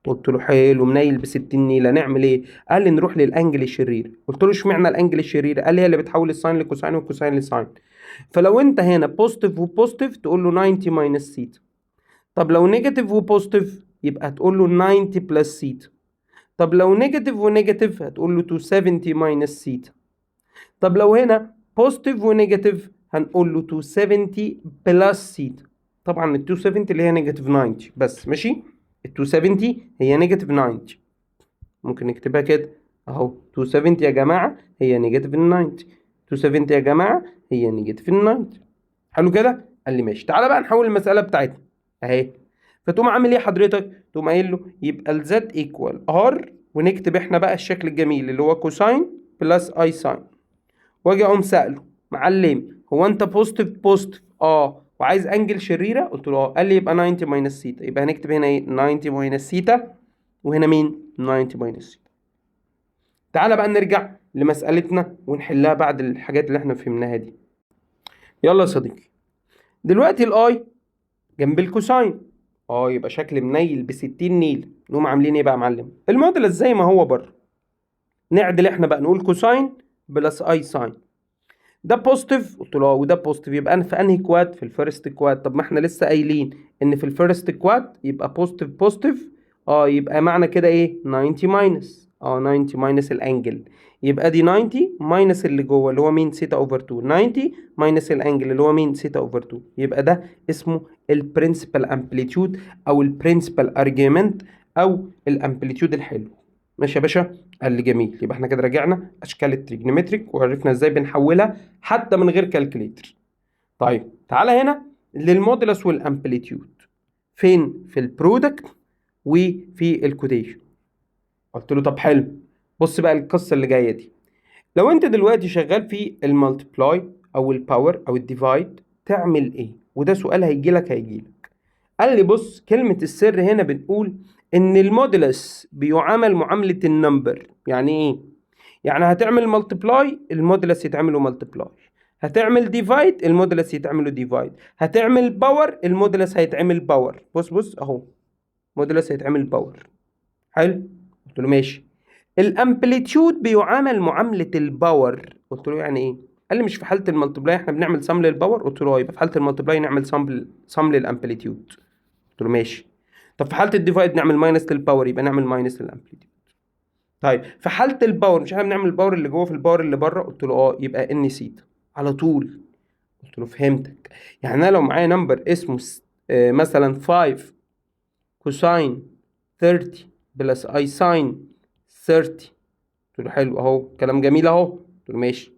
قلت له حلو، منيل ب 60 نيله، نعمل ايه؟ قال لي نروح للانجل الشرير. قلت له اشمعنى الانجل الشرير؟ قال لي هي اللي بتحول الساين لكوساين والكوساين لساين. فلو انت هنا بوزيتيف وبوزيتيف تقول له 90 ماينس سيتا. طب لو نيجاتيف وبوزيتيف يبقى تقول له 90 بلس سيتا. طب لو نيجاتيف ونيجاتيف هتقول له 270 ماينس سيتا. طب لو هنا بوزيتيف ونيجاتيف هنقول له 270 بلس سيتا. طبعا ال 270 اللي هي نيجاتيف 90 بس، ماشي؟ ال 270 هي نيجاتيف 90. ممكن نكتبها كده اهو، 270 يا جماعه هي نيجاتيف 90. 270 يا جماعه هي نيجاتيف 90. حلو كده؟ قال لي ماشي. تعالى بقى نحول المساله بتاعتنا اهي. فتقوم عامل ايه حضرتك؟ تقوم قايل له يبقى الزد ايكوال ار، ونكتب احنا بقى الشكل الجميل اللي هو كوساين بلس اي ساين. واجي اقوم ساله معلم، هو انت بوزيتيف بوزيتيف وعايز انجل شريره؟ قلت له قال لي يبقى 90 ماينس سيتا. يبقى هنكتب هنا ايه؟ 90 ماينس سيتا، وهنا مين؟ 90 ماينس سيتا. تعالى بقى نرجع لمسألتنا ونحلها بعد الحاجات اللي احنا فهمناها دي. يلا يا صديقي، دلوقتي الاي جنب الكوساين، يبقى شكل منيل ب 60 نيل. نقوم عاملين ايه بقى يا معلم؟ الموديل زي ما هو بره، نعدل احنا بقى نقول كوساين بلس اي ساين. ده بوزيتيف، قلت له وده بوزيتيف، يبقى انا في انهي كواد؟ في الفيرست كواد. طب ما احنا لسه قايلين ان في الفيرست كواد يبقى بوزيتيف بوزيتيف، يبقى معنى كده ايه؟ 90 ماينس 90 ماينس الانجل. يبقى دي 90 ماينس اللي جوه اللي هو مين؟ سيتا اوفر 2. 90 ماينس الانجل اللي هو مين؟ سيتا اوفر 2. يبقى ده اسمه البرنسبل امبليتيود او البرنسبل ارجيومنت او الامبليتيود الحلو. ماشي يا باشا؟ قال لي جميل. يبقى احنا كده راجعنا اشكال التريجنومتريك وعرفنا ازاي بنحولها حتى من غير كالكوليتر. طيب تعالى هنا للمودولس والامبليتيود. فين؟ في البرودكت وفي الكوتيشن. قلت له طب حلو، بص بقى القصه اللي جايه دي. لو انت دلوقتي شغال في المالتيبلاي او الباور او الديفايد تعمل ايه؟ وده سؤال هيجيلك. قال لي بص، كلمة السر هنا بنقول ان المودولس بيعامل معاملة النمبر. يعني ايه؟ يعني هتعمل مالتيبلاي المودولس يتعمله مالتيبلاي، هتعمل ديفايد المودولس يتعمله ديفايد، هتعمل باور المودولس هيتعمل باور. بص اهو، مودولس هيتعمل باور. حلو؟ قلت له ماشي. الامبليتيود بيعامل معاملة الباور. قلت له يعني ايه؟ قال لي مش في حالة المالتيبلاي احنا بنعمل سم للباور؟ قلت له يبقى في حالة المالتيبلاي نعمل سم للامبليتيود. قلت له ماشي. طب في حالة الديفايد نعمل ماينس للباور، يبقى نعمل ماينس للامبليتيود. طيب في حالة الباور مش احنا بنعمل الباور اللي جوه في الباور اللي بره؟ قلت له يبقى ان سيتا على طول. قلت له فهمتك. يعني انا لو معايا نمبر اسمه مثلا 5 كوساين 30 بلس اي ساين 30. قلت له حلو اهو، كلام جميل اهو. قلت له ماشي.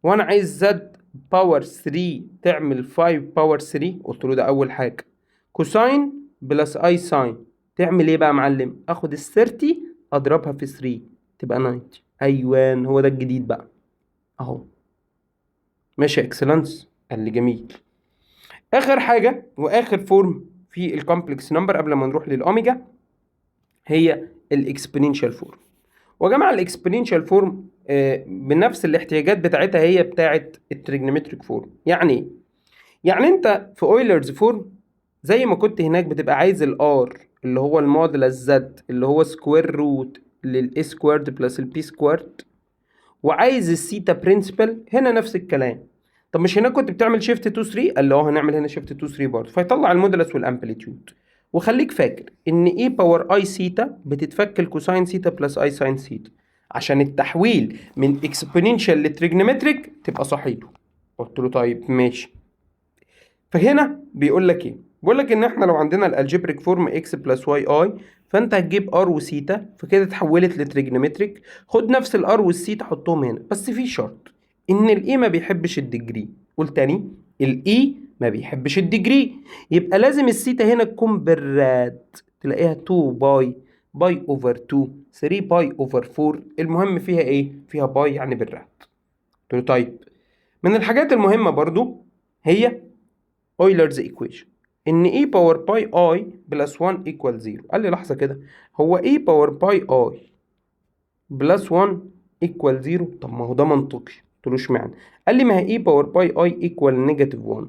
وانا عايز زد باور 3 تعمل 5 باور 3. قلت له ده اول حاجة. كوساين بلس اي ساين تعمل ايه بقى يا معلم؟ اخد ال 30 اضربها في 3 تبقى 90. ايوان، هو ده الجديد بقى اهو. ماشي يا اكسلانس؟ قال لي جميل. اخر حاجه واخر فورم في الكومبلكس نمبر قبل ما نروح للاوميجا هي الاكسبوننشال فورم. ويا جماعه الاكسبوننشال فورم بنفس الاحتياجات بتاعتها هي بتاعت التريجنومتريك فورم. يعني ايه؟ يعني انت في اويلرز فورم زي ما كنت هناك بتبقى عايز الار اللي هو الموديلس زد اللي هو سكوير روت للاي سكويرد بلس البي سكويرد، وعايز الثيتا برنسبل، هنا نفس الكلام. طب مش هنا كنت بتعمل شيفت 2 3؟ قال له اه هنعمل هنا شيفت 2 3 برضه، فيطلع المودولس والامبليتيود. وخليك فاكر ان اي باور اي ثيتا بتتفك الكوساين ثيتا بلس اي ساين ثيتا، عشان التحويل من اكسبوننشال لتريجنومتريك تبقى صحيحه. قلت له طيب ماشي. فهنا بيقول لك ايه؟ بيقول لك ان احنا لو عندنا الالجبريك فورم اكس بلس واي اي، فانت هتجيب ار وثيتا، فكده اتحولت لتريجنومتريك. خد نفس الار والثيتا حطهم هنا، بس في شرط ان الاي ما بيحبش الديجري. قول تاني، الاي ما بيحبش الديجري، يبقى لازم الثيتا هنا تكون بالراد، تلاقيها 2 باي اوفر 2، 3 باي اوفر 4، المهم فيها ايه؟ فيها باي يعني بالراد. قلت له طيب. من الحاجات المهمة برضو هي اويلرز ايكويشن، ان e باور باي اي بلس 1 ايكوال 0. قال لي لحظه كده، هو e باور باي اي بلس 1 ايكوال 0؟ طب ما هو ده منطقي. قلت له اشمعنى؟ قال لي ما هي e باور باي اي ايكوال نيجاتيف 1،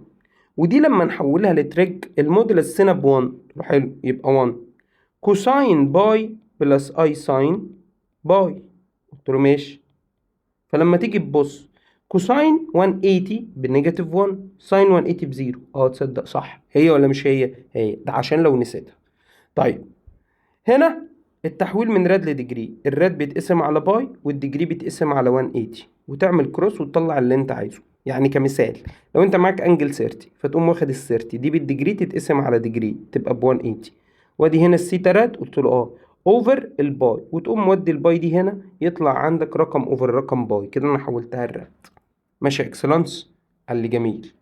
ودي لما نحولها لتريج المودولس هنا ب 1. قلت له حلو، يبقى 1 كوساين باي بلس اي ساين باي. قلت له ماشي. فلما تيجي تبص، كوساين 180 بنيجاتيف 1، ساين 180 بزيرو. تصدق صح، هي ولا مش هي؟ هي، ده عشان لو نسيتها. طيب هنا التحويل من راد لديجري، الراد بيتقسم على باي والديجري بيتقسم على 180، وتعمل كروس وتطلع اللي انت عايزه. يعني كمثال، لو انت معاك انجل 30 فتقوم واخد ال 30 دي بالديجري تتقسم على ديجري تبقى ب 180، وادي هنا السيتا راد. قلت له اوفر الباي، وتقوم مودي الباي دي هنا يطلع عندك رقم اوفر رقم باي، كده انا حولتها الراد. ماشي اكسلانس؟ قال لي جميل.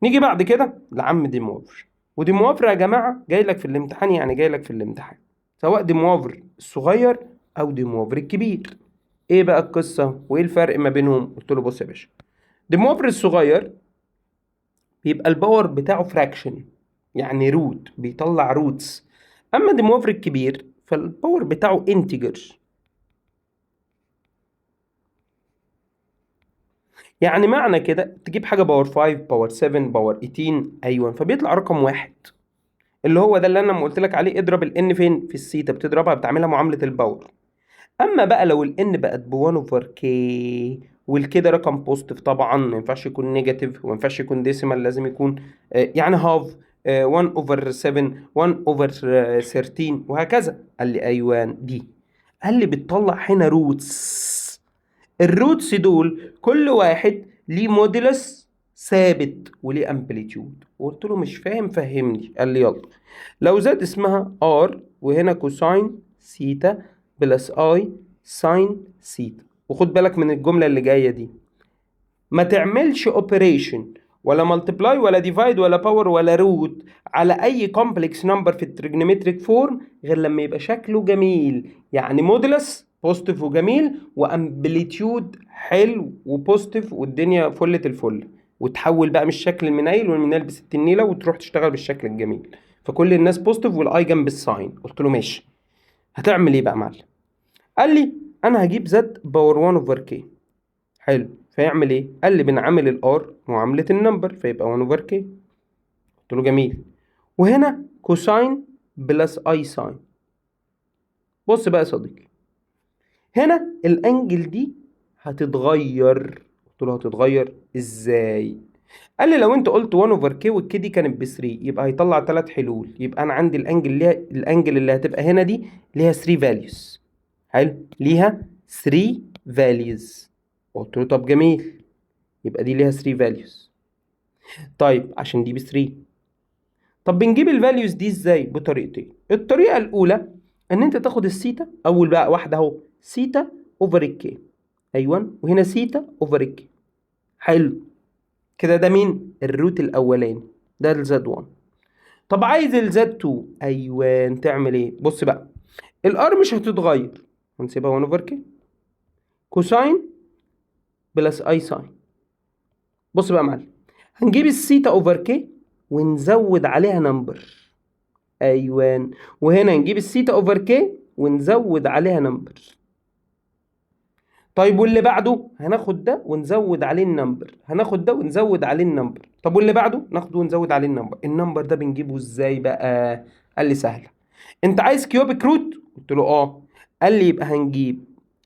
نيجي بعد كده لعم دي موافر. ودي موافر يا جماعه جاي لك في الامتحان، يعني جاي لك في الامتحان سواء دي موافر الصغير او دي موافر الكبير. ايه بقى القصه وايه الفرق ما بينهم؟ قلت له بص يا باشا، دي موافر الصغير بيبقى الباور بتاعه فراكشن، يعني روت، بيطلع روتس. اما دي موافر الكبير فالباور بتاعه انتجر، يعني معنى كده تجيب حاجه باور 5 باور 7 باور 18، ايوه، فبيطلع رقم واحد، اللي هو ده اللي انا ما قلت لك عليه. اضرب الان فين؟ في السيتا، بتضربها بتعملها معامله الباور. اما بقى لو الان بقت ب 1 اوفر كي والكده رقم بوزيتيف، طبعا ما ينفعش يكون نيجاتيف وما ينفعش يكون ديسيمال، لازم يكون يعني هاف، 1 اوفر 7، 1 اوفر 13، وهكذا. قال لي ايوان دي. قال لي بتطلع هنا روتس، الروتس دول كل واحد ليه موديلس ثابت وليه امبليتيود. وقلت له مش فاهم فهمني. قال لي يلا، لو زاد اسمها ار، وهنا كوساين سيتا بلس اي ساين سيتا. وخد بالك من الجملة اللي جاية دي، ما تعملش اوبريشن ولا مالتبلاي ولا ديفايد ولا باور ولا روت على اي كومبلكس نمبر في التريجونومتريك فورم غير لما يبقى شكله جميل، يعني مودولس بوزيتيف وجميل وامبليتيود حلو وبوزيتيف والدنيا فلة الفل، وتحول بقى من الشكل المنيل والمنيل بست النيله وتروح تشتغل بالشكل الجميل، فكل الناس بوزيتيف والاي جنب الساين. قلت له ماشي. هتعمل ايه بقى يا معلم؟ قال لي انا هجيب زد باور 1 اوفر كي. حلو، فيعمل ايه؟ قال لي بنعامل الار معامله النمبر فيبقى 1 اوفر كي. قلت له جميل. وهنا كوساين بلس اي ساين. بص بقى يا صديقي، هنا الانجل دي هتتغير. قلت له هتتغير ازاي؟ قال لي لو انت قلت 1 اوفر كي والكي دي كانت ب 3 يبقى هيطلع ثلاث حلول، يبقى انا عندي الانجل اللي هتبقى هنا دي ليها 3 فاليوز. حلو، ليها 3 فاليوز. قلت له طب جميل، يبقى دي ليها 3 فاليوز. طيب عشان دي ب 3، طب بنجيب الفاليوز دي ازاي؟ بطريقتين. الطريقه الاولى ان انت تاخد السيتا، اول بقى واحده اهو، سيتا اوفر الكي، ايوه، وهنا سيتا اوفر الكي. حلو كده، ده مين؟ الروت الاولاني، ده الزد 1. طب عايز الزد 2، ايوه، تعمل ايه؟ بص بقى، الار مش هتتغير، هنسيبها 1 اوفر كي كوساين بلس اي ساين. بص بقى يا معلم، هنجيب السيتا اوفر كي ونزود عليها نمبر، ايوان، وهنا نجيب السيتا اوفر كي ونزود عليها نمبر. طيب واللي بعده هناخد ده ونزود عليه النمبر، هناخد ده ونزود عليه النمبر. طب واللي بعده ناخده ونزود عليه النمبر. النمبر ده بنجيبه ازاي بقى؟ قال لي سهله. انت عايز كيوبيك روت؟ قلت له اه. قال لي يبقى هنجيب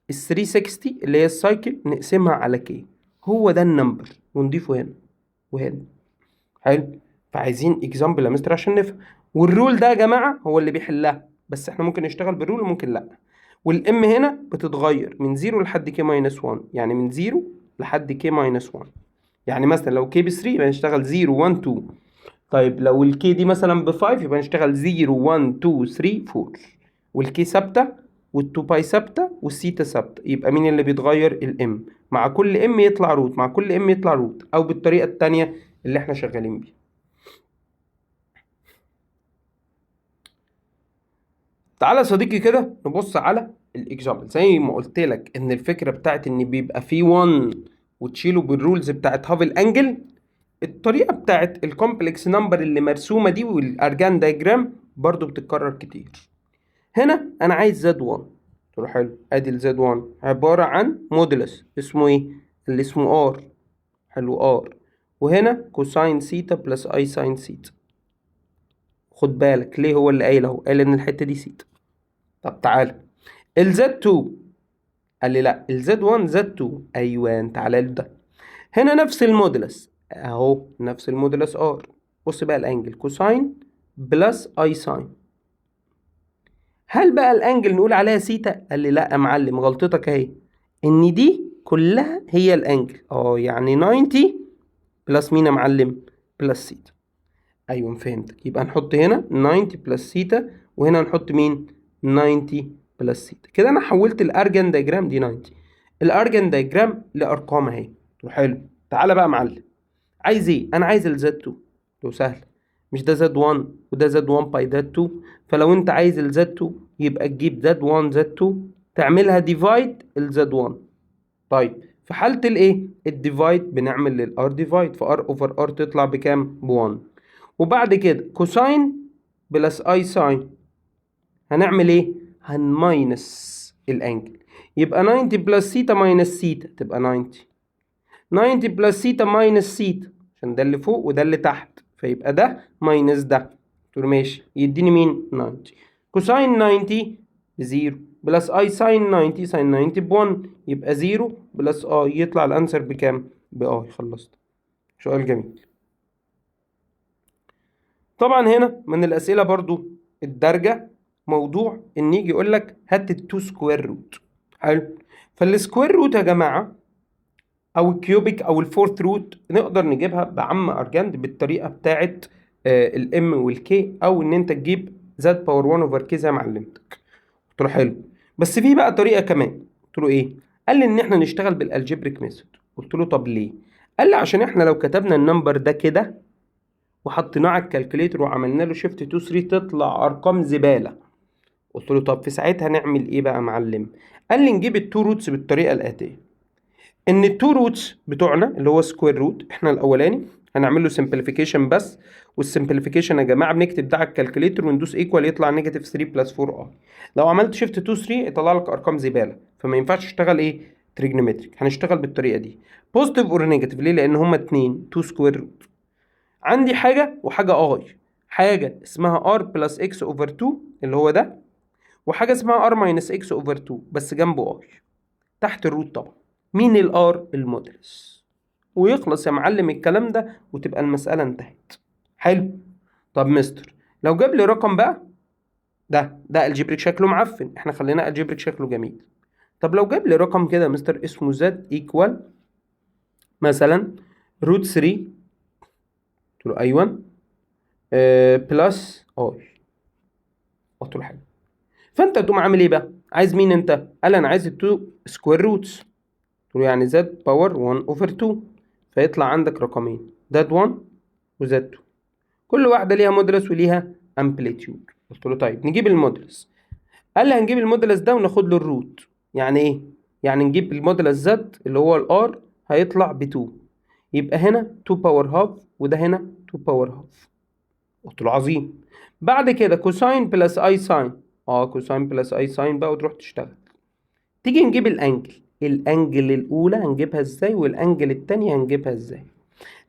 ال 360 اللي هي السايكل نقسمها على كي، هو ده النمبر ونضيفه هنا وهنا. حلو. فعايزين اكزامبل يا مستر عشان نفهم. والرول ده يا جماعه هو اللي بيحلها، بس احنا ممكن نشتغل بالرول وممكن لا. والام هنا بتتغير من 0 لحد كي ماينس 1، يعني من 0 لحد كي ماينس 1. يعني مثلا لو كي ب 3 يبقى نشتغل 0 1 2. طيب لو الكي دي مثلا ب 5 يبقى نشتغل 0 1 2 3 4. والكي ثابته وال2 باي ثابته والثيتا ثابته، يبقى مين اللي بيتغير؟ الام. مع كل ام يطلع روت، مع كل ام يطلع روت، او بالطريقه الثانيه اللي احنا شغالين بيها. تعالى يا صديقي كده نبص على الاكزامبل. زي ما قلت لك ان الفكره بتاعت ان بيبقى فيه 1 وتشيله بالرولز بتاعت هافل انجل، الطريقه بتاعت الكومبلكس نمبر اللي مرسومه دي والارجان دايجرام برضو بتتكرر كتير. هنا انا عايز زد 1. قلت له حلو، ادي الزد 1 عباره عن مودولس اسمه ايه؟ اللي اسمه ار. حلو، ار. وهنا كوساين سيتا بلس اي ساين سيتا. خد بالك ليه هو اللي قايل اهو، قال ان الحته دي سيتا. طب تعالى الزد 2، قال لي لا الزد 1 زد 2. ايوه تعالى له ده. هنا نفس المودولس اهو، نفس المودولس ار. بص بقى الانجل كوساين بلس اي ساين. هل بقى الانجل نقول عليها سيتا؟ قال لي لا يا معلم، غلطتك اهي، ان دي كلها هي الانجل. يعني 90 بلس مين يا معلم؟ بلس سيتا. ايوه فهمتك. يبقى نحط هنا 90 بلس سيتا، وهنا نحط مين؟ 90 بلس سيتا. كده انا حولت الارجن دايجرام دي 90 الارجن دايجرام لارقام اهي. حلو. تعالى بقى يا معلم، عايز ايه؟ انا عايز الزد 2. لو سهل، مش ده زد 1 وده زد 1 باي زد 2؟ فلو انت عايز الزد 2 يبقى تجيب زد 1 زد 2 تعملها ديفايد الزد 1. طيب في حالة الايه؟ الديفايد بنعمل للار ديفايد، فار اوفر ار تطلع بكام؟ ب1. وبعد كده كوساين بلس اي ساين هنعمل ايه؟ هنماينس الانجل. يبقى 90 بلس سيتا ماينس سيتا تبقى 90. 90 بلس سيتا ماينس سيتا عشان ده اللي فوق وده اللي تحت، فيبقى ده ماينس ده. قلت له ماشي، يديني مين؟ 90. كوساين 90 بزيرو بلس اي ساين 90، ساين 90 ب1 يبقى 0 بلس اي، يطلع الانسر بكام؟ باي. خلصت. سؤال جميل. طبعا هنا من الاسئله برضو الدرجه موضوع ان يجي يقول لك هات التو سكوير روت. حلو. فالسكوير روت يا جماعه او الكيوبيك او الفورث روت نقدر نجيبها بعم ارجند بالطريقه بتاعت الام والكي، او ان انت تجيب زد باور 1 اوفر كي زي ما علمتك. قلت له حلو، بس في بقى طريقه كمان. قلت له ايه؟ قال لي ان احنا نشتغل بالالجبريك ميثود. قلت له طب ليه؟ قال لي عشان احنا لو كتبنا النمبر ده كده وحطيناه على الكالكوليتر وعملنا له شيفت 2 3 تطلع ارقام زباله. قلت له طب في ساعتها نعمل ايه بقى يا معلم؟ قال لي نجيب التو روتس بالطريقه الاتيه، ان التو روتس بتوعنا اللي هو سكوير روت احنا الاولاني هنعمل له سمبليفيكيشن بس، والسمبليفيكيشن يا جماعه بنكتب ده على الكالكوليتر وندوس ايكوال يطلع نيجاتيف 3 بلس 4 اي. لو عملت شيفت 2 3 يطلع لك ارقام زباله، فما ينفعش تشتغل ايه؟ تريجنومتريك. هنشتغل بالطريقه دي بوزيتيف اور نيجاتيف. ليه؟ لان هما اتنين تو سكوير روت. عندي حاجه وحاجه اي، حاجه اسمها ار بلس اكس اوفر 2 اللي هو ده، وحاجه اسمها ار ماينس اكس اوفر 2 بس جنبه اي تحت الروت طبعا. مين الار؟ المودلس. ويخلص يا معلم الكلام ده وتبقى المسألة انتهت. حلو. طب مستر لو جاب لي رقم بقى، ده الجبريك شكله معفن، احنا خلينا الجبريك شكله جميل. طب لو جاب لي رقم كده مستر اسمه زد ايكوال مثلا روت 3. قلت له ايوه بلس اي. قلت له حلو. فانت تقوم عامل ايه بقى؟ عايز مين انت؟ قال انا عايز التو سكوير روتس. قلت له يعني زد باور 1 اوفر 2، فيطلع عندك رقمين زد 1 وزد 2، كل واحدة ليها مودولس وليها امبليتيود. قلت له طيب نجيب المودولس. قال لي هنجيب المودولس ده وناخد له الروت. يعني ايه؟ يعني نجيب المودولس زد اللي هو الار هيطلع ب 2، يبقى هنا 2 باور هاف وده هنا 2 باور هاف. قلت له عظيم. بعد كده كوساين بلس اي ساين. كوساين بلس اي ساين بقى وتروح تشتغل. تيجي نجيب الانجل الاولى هنجيبها ازاي والانجل التانية هنجيبها ازاي؟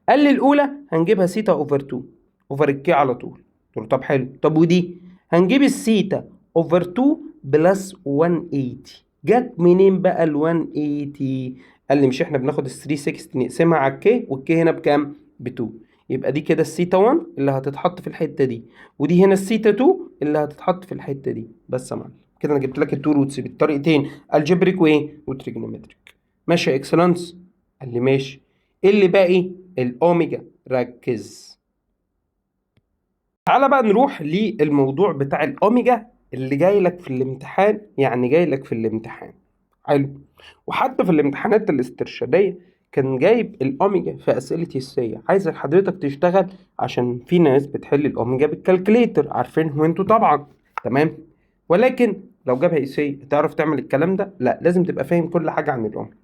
قال لي الاولى هنجيبها سيتا اوفر 2 اوفر الكي على طول. قلت له طب حلو. طب ودي هنجيب السيتا اوفر 2 بلس 180. جت منين بقى ال 180؟ قال لي مش احنا بناخد ال 360 نقسمها على الكي، والكي هنا بكام؟ ب 2. يبقى دي كده السيتا 1 اللي هتتحط في الحته دي، ودي هنا السيتا 2 اللي هتتحط في الحته دي. بس يا معلم كده انا جبت لك التو روتس بالطريقتين، الجبريك وايه وتريجونومتريك. ماشي يا اكسلانس؟ قال لي ماشي. ايه اللي باقي؟ الاوميجا. ركز. تعالى بقى نروح للموضوع بتاع الأوميجا اللي جاي لك في الامتحان، يعني جاي لك في الامتحان. حلو. وحتى في الامتحانات الاسترشادية كان جايب الأوميجا في أسئلة السية. عايزك حضرتك تشتغل، عشان في ناس بتحل الأوميجا بالكالكليتر، عارفينه انتوا طبعا. تمام. ولكن لو جابها إسية تعرف تعمل الكلام ده؟ لا، لازم تبقى فاهم كل حاجة عن الأوميجا.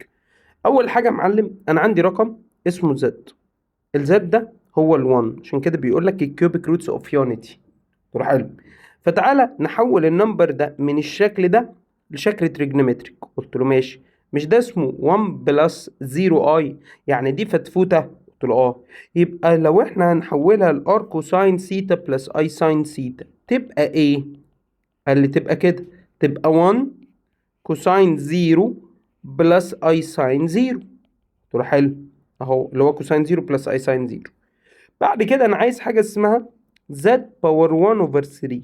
أول حاجة يا معلم، أنا عندي رقم اسمه زد. الزد ده هو ال1، عشان كده بيقول لك الكيوبيك روتس اوف يونيتي. تروح حلو. فتعالى نحول النمبر ده من الشكل ده لشكل تريجنومتريك. قلت له ماشي. مش ده اسمه 1 بلس 0 اي؟ يعني دي فتفوته. قلت له اه. يبقى لو احنا هنحولها لار كوساين سيتا بلس اي ساين سيتا تبقى ايه؟ قال لي تبقى كده، تبقى 1 كوساين 0 بلس اي ساين 0. قلت له حلو. اهو اللي هو كوساين 0 بلس اي ساين 0. بعد كده انا عايز حاجه اسمها زد باور 1 اوفر 3.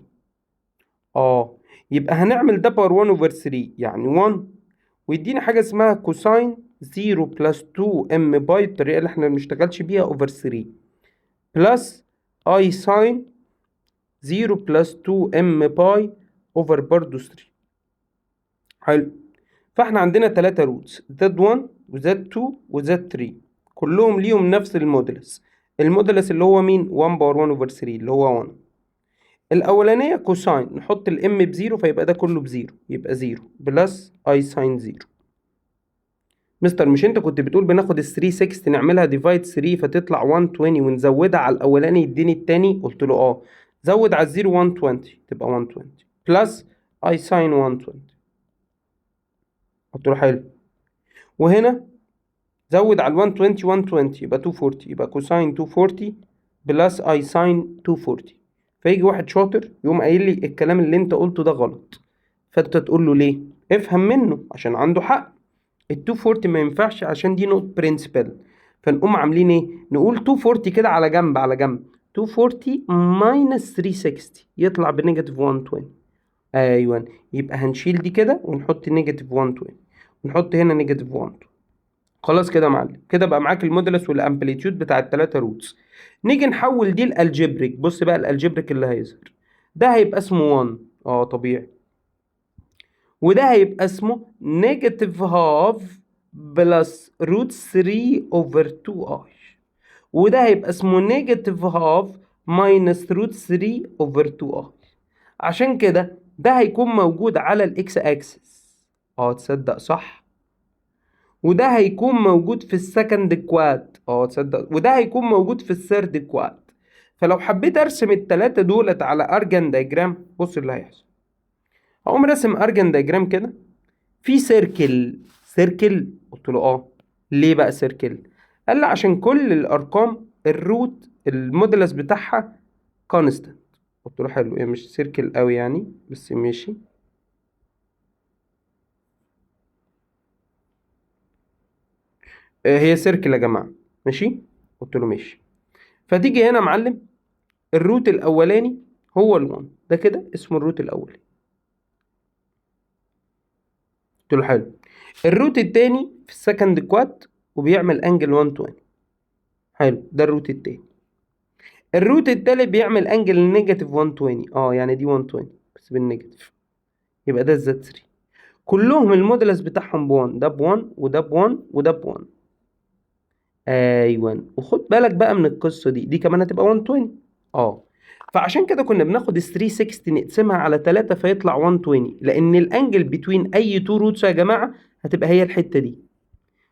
يبقى هنعمل ده باور 1 اوفر 3 يعني 1، ويديني حاجه اسمها كوساين 0 بلس 2 ام باي الطريقه اللي احنا ما بنشتغلش بيها اوفر 3 بلس اي ساين 0 بلس 2 ام باي اوفر برضو 3. حلو. فاحنا عندنا 3 روتس، زد 1 وزد 2 وزد 3، كلهم ليهم نفس المودولس. المودولس اللي هو مين؟ 1 باور 1 اوفر 3 اللي هو 1. الاولانيه كوساين، نحط الام بزيرو فيبقى ده كله بزيرو، يبقى زيرو بلس اي ساين زيرو. مستر مش انت كنت بتقول بناخد ال 360 نعملها ديفايد 3 فتطلع 120 ونزودها على الاولاني يديني التاني؟ قلت له اه. زود على الزيرو 120 تبقى 120 بلس اي ساين 120. قلت له حلو. وهنا زود على ال 120 120 يبقى 240، يبقى كوساين 240 بلس اي ساين 240. فيجي واحد شاطر يقوم قايل لي الكلام اللي انت قلته ده غلط، فانت تقول له ليه؟ افهم منه عشان عنده حق. ال 240 ما ينفعش عشان دي نوت برنسبل. فنقوم عاملين ايه؟ نقول 240 كده على جنب على جنب. 240 ماينس 360 يطلع بنيجاتيف 120. ايوه. يبقى هنشيل دي كده ونحط نيجاتيف 120 ونحط هنا نيجاتيف 1. خلاص كده يا معلم، كده بقى معاك المودولس والامبليتيود بتاع الثلاثه روتس. نيجي نحول دي الالجبريك. بص بقى الالجبريك اللي هيظهر ده هيبقى اسمه 1. طبيعي. وده هيبقى اسمه نيجاتيف هاف بلس روت 3 اوفر 2 اي. وده هيبقى اسمه نيجاتيف هاف ماينس روت 3 اوفر 2 اي. عشان كده ده هيكون موجود على الاكس اكسس. تصدق صح. وده هيكون موجود في السكند كواد. تصدق. وده هيكون موجود في الثيرد كواد. فلو حبيت ارسم التلاتة دولت على ارجن دايجرام، بص اللي هيحصل. هقوم راسم ارجن دايجرام كده في سيركل. سيركل؟ قلت له اه. ليه بقى سيركل؟ قال لي عشان كل الارقام الروت المودلس بتاعها كونستانت. قلت له حلو. مش سيركل قوي يعني بس ماشي. هي سيركل يا جماعه. ماشي. قلت له ماشي. فتيجي هنا يا معلم، الروت الاولاني هو ال1 ده كده اسمه الروت الاولاني. قلت له حلو. الروت التاني في السكند كواد وبيعمل انجل 120. حلو، ده الروت التاني. الروت التالت بيعمل انجل نيجاتيف 120. يعني دي 120 بس بالنيجاتيف، يبقى ده الزد 3. كلهم المودلس بتاعهم ب1، ده ب1 وده ب1 وده ب1. ايوه. وخد بالك بقى من القصه دي كمان هتبقى 120. فعشان كده كنا بناخد ال 360 نقسمها على 3 فيطلع 120، لان الانجل بتوين اي تو روتس يا جماعه هتبقى هي الحته دي،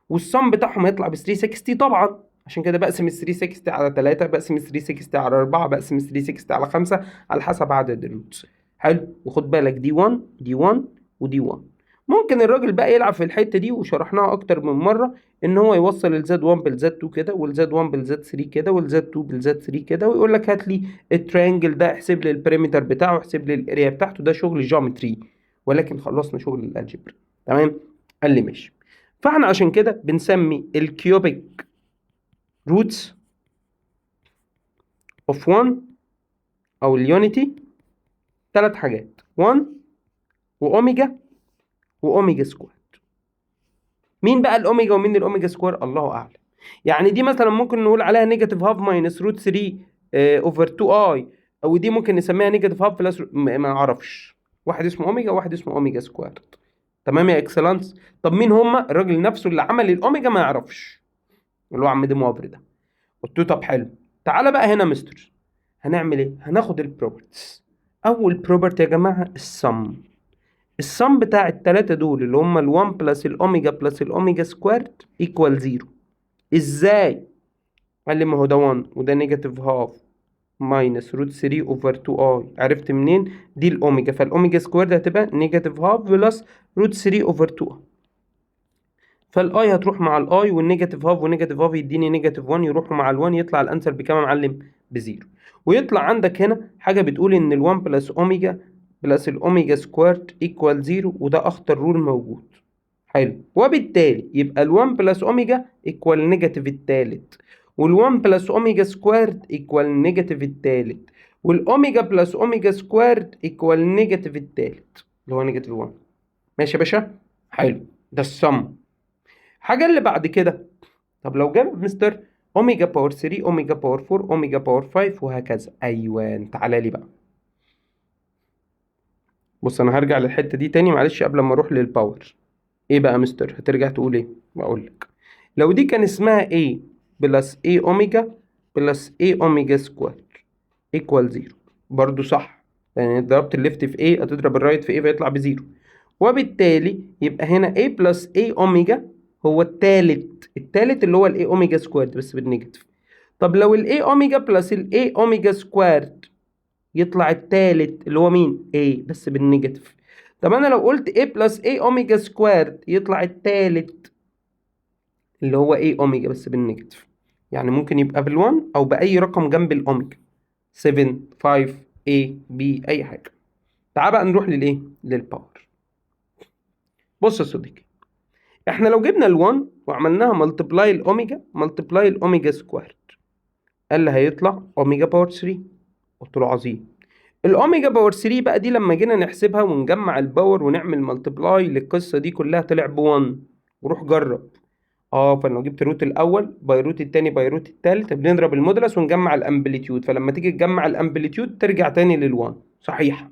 والصم بتاعهم هيطلع ب 360 طبعا. عشان كده بقسم ال 360 على 3، بقسم ال 360 على 4، بقسم ال 360 على 5 على حسب عدد الروتس. حلو. وخد بالك دي 1 دي 1 ودي 1. ممكن الراجل بقى يلعب في الحته دي، وشرحناها اكتر من مره، ان هو يوصل الزد 1 بالزد 2 كده، والزد 1 بالزد 3 كده، والزد 2 بالزد 3 كده، ويقول لك هات لي الترينجل ده، احسب لي البريمتر بتاعه، احسب لي الاريا بتاعته. ده شغل جيومتري، ولكن خلصنا شغل الالجبر. تمام. قال لي ماشي. فاحنا عشان كده بنسمي الكيوبيك روتس اوف 1 او اليونيتي 3 حاجات: 1 واوميجا واوميجا سكوير. مين بقى الاوميجا ومين الاوميجا سكوير؟ الله اعلم. يعني دي مثلا ممكن نقول عليها نيجاتيف هاف ماينس روت 3 اوفر 2 اي، او دي ممكن نسميها نيجاتيف هاف بلس ما اعرفش. واحد اسمه اوميجا وواحد اسمه اوميجا سكوير. تمام يا اكسلانس. طب مين هما؟ الراجل نفسه اللي عمل الاوميجا ما يعرفش، اللي هو عم دي موافر ده. قلت له طب حلو، تعالى بقى هنا مستر، هنعمل ايه؟ هناخد البروبرتيز. اول بروبرتي يا جماعه السم بتاع التلاتة دول اللي هما ال1 بلس الاوميجا بلس الاوميجا سكويرد ايكوال 0. ازاي؟ قال لي ما هو ده 1 وده نيجاتيف هاف ماينس روت 3 اوفر 2 اي. عرفت منين؟ دي الاوميجا، فالاوميجا سكويرد هتبقى نيجاتيف هاف بلس روت 3 اوفر 2. فالاي هتروح مع الاي، والنيجاتيف هاف ونيجاتيف هاف يديني نيجاتيف 1، يروحوا مع ال1، يطلع الانسر بكام يا معلم؟ بزيرو. ويطلع عندك هنا حاجه بتقول ان ال1 بلس اوميجا بلس الاوميجا سكويرد ايكوال 0، وده اخطر رول موجود. حلو. وبالتالي يبقى ال1 بلس اوميجا ايكوال نيجاتيف التالت، وال1 بلس اوميجا سكويرد ايكوال نيجاتيف التالت، والاوميجا بلس اوميجا سكويرد ايكوال نيجاتيف التالت اللي هو نيجاتيف 1. ماشي يا باشا؟ حلو. ده السم. حاجة اللي بعد كده، طب لو جاب مستر اوميجا باور 3 اوميجا باور 4 اوميجا باور 5 وهكذا، ايوه تعالى لي بقى. بص انا هرجع للحتة دي تاني معلش قبل ما اروح للباور. ايه بقى مستر؟ هترجع تقول ايه؟ بقول لك لو دي كان اسمها A بلس A اوميجا بلس A اوميجا سكوير ايكوال 0، برضو صح، يعني ضربت الليفت في A هتضرب الرايت في A فيطلع بزيرو. وبالتالي يبقى هنا A بلس A اوميجا هو التالت اللي هو ال A اوميجا سكوير بس بالنيجاتيف. طب لو ال A اوميجا بلس ال A اوميجا سكوير يطلع التالت اللي هو مين؟ A بس بالنيجاتيف. طب انا لو قلت A بلس A اوميجا سكوير يطلع التالت اللي هو A اوميجا بس بالنيجاتيف. يعني ممكن يبقى بال1 او باي رقم جنب الاوميجا، 7 5 A B اي حاجه. تعال بقى نروح للايه؟ للباور. بص يا صديقي، احنا لو جبنا ال1 وعملناها ملتبلاي الاوميجا سكوير، قال لي هيطلع اوميجا باور 3. قلت له عظيم. الاوميجا باور 3 بقى دي لما جينا نحسبها ونجمع الباور ونعمل ملتبلاي للقصه دي كلها طلع ب1. وروح جرب. فلو جبت روت الاول باي روت التاني باي روت التالت بنضرب المودولس ونجمع الامبليتيود، فلما تيجي تجمع الامبليتيود ترجع تاني لل1. صحيح.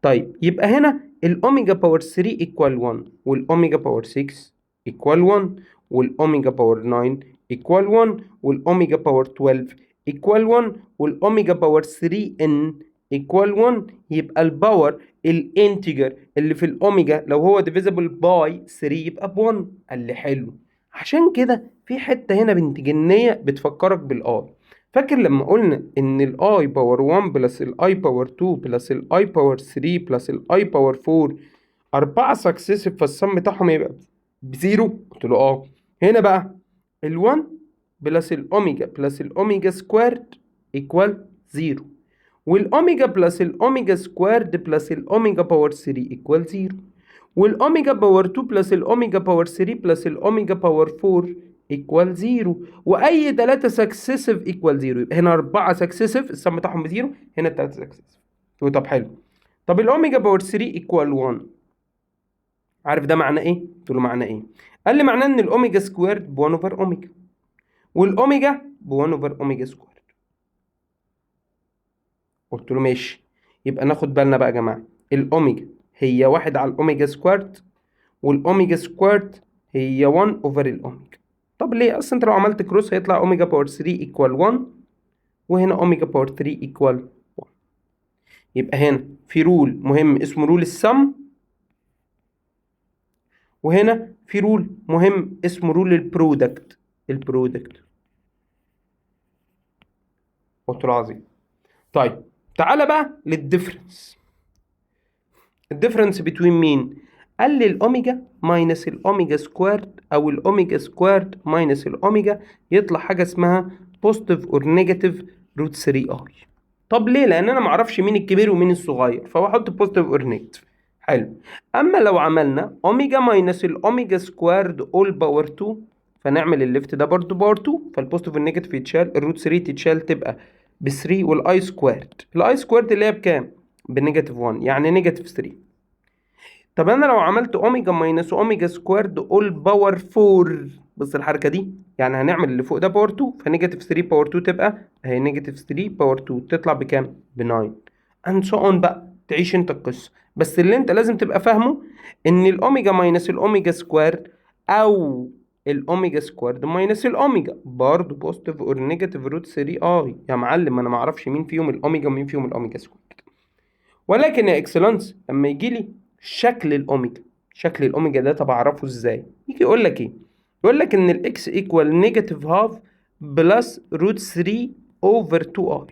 طيب يبقى هنا الاوميجا باور 3 ايكوال 1، والاوميجا باور 6 ايكوال 1، والاوميجا باور 9 ايكوال 1، والاوميجا باور 12 ايكوال 1، والاوميجا باور 3 ان ايكوال 1. يبقى الباور الانتجر اللي في الاوميجا لو هو ديفيزبل باي 3 يبقى ب1. قال لي حلو. عشان كده في حته هنا بنت جنيه بتفكرك بالاي. فاكر لما قلنا ان الاي باور 1 بلس الاي باور 2 بلس الاي باور 3 بلس الاي باور 4 4 سكسيسيف، فالسم بتاعهم يبقى بزيرو؟ قلت له هنا بقى ال1 بلس الاوميجا سكويرد ايكوال 0، والاوميجا بلس الاوميجا سكويرد بلس الاوميجا باور 3 ايكوال 0، والاوميجا باور 2 بلس الاوميجا باور 3 بلس الاوميجا باور 4 ايكوال 0، واي 3 سكسيسيف ايكوال 0. يبقى هنا 4 سكسيسيف السم بتاعهم بزيرو، هنا 3 سكسيسيف. طب حلو. طب الاوميجا باور 3 ايكوال 1، عارف ده معناه ايه؟ قلت له معناه ايه؟ قال لي معناه ان الاوميجا سكويرد ب 1 اوفر اوميجا، والاوميجا ب 1 اوفر اوميجا سكويرد. قلت له ماشي. يبقى ناخد بالنا بقى يا جماعه، الاوميجا هي 1 على الاوميجا سكويرد، والاوميجا سكويرد هي 1 اوفر الاوميجا. طب ليه؟ اصل انت لو عملت كروس هيطلع اوميجا باور 3 ايكوال 1، وهنا اوميجا باور 3 ايكوال 1. يبقى هنا في رول مهم اسمه رول السم، وهنا في رول مهم اسمه رول البرودكت. قلت له عظيم. طيب تعالى بقى للديفرنس. الديفرنس بين مين؟ قال لي الاوميجا ماينس الاوميجا سكويرد او الاوميجا سكويرد ماينس الاوميجا يطلع حاجه اسمها بوزيتيف اور نيجاتيف روت 3 اي. طب ليه؟ لان انا ما اعرفش مين الكبير ومين الصغير، فبحط بوزيتيف اور نيجاتيف. حلو. اما لو عملنا اوميجا ماينس الاوميجا سكوارد اول باور 2، فنعمل الليفت ده برضو باور 2، فالبوزيتيف والنيجاتيف يتشال، الروت 3 تتشال تبقى ب 3، والاي سكوارد، الاي سكوارد اللي هي بكام؟ بنيجاتيف 1، يعني نيجاتيف 3. طب انا لو عملت اوميجا ماينس اوميجا سكوارد اول باور 4، بص الحركه دي، يعني هنعمل اللي فوق ده باور 2، فنيجاتيف 3 باور 2 تبقى اهي نيجاتيف 3 باور 2 تطلع بكام؟ ب 9 and so on بقى. تعيش انت القصه، بس اللي انت لازم تبقى فاهمه ان الاوميجا ماينس الاوميجا سكوارد او الاوميجا سكوارد ماينس الاوميجا برضه بوزيتيف اور نيجاتيف روت 3 اي. يا معلم انا ما اعرفش مين فيهم الاوميجا ومين فيهم الاوميجا سكوارد. ولكن يا اكسلانس لما يجي لي شكل الاوميجا، شكل الاوميجا ده طب اعرفه ازاي؟ يجي يقول لك ايه؟ يقول لك ان الاكس ايكوال نيجاتيف هاف بلس روت 3 اوفر 2 اي.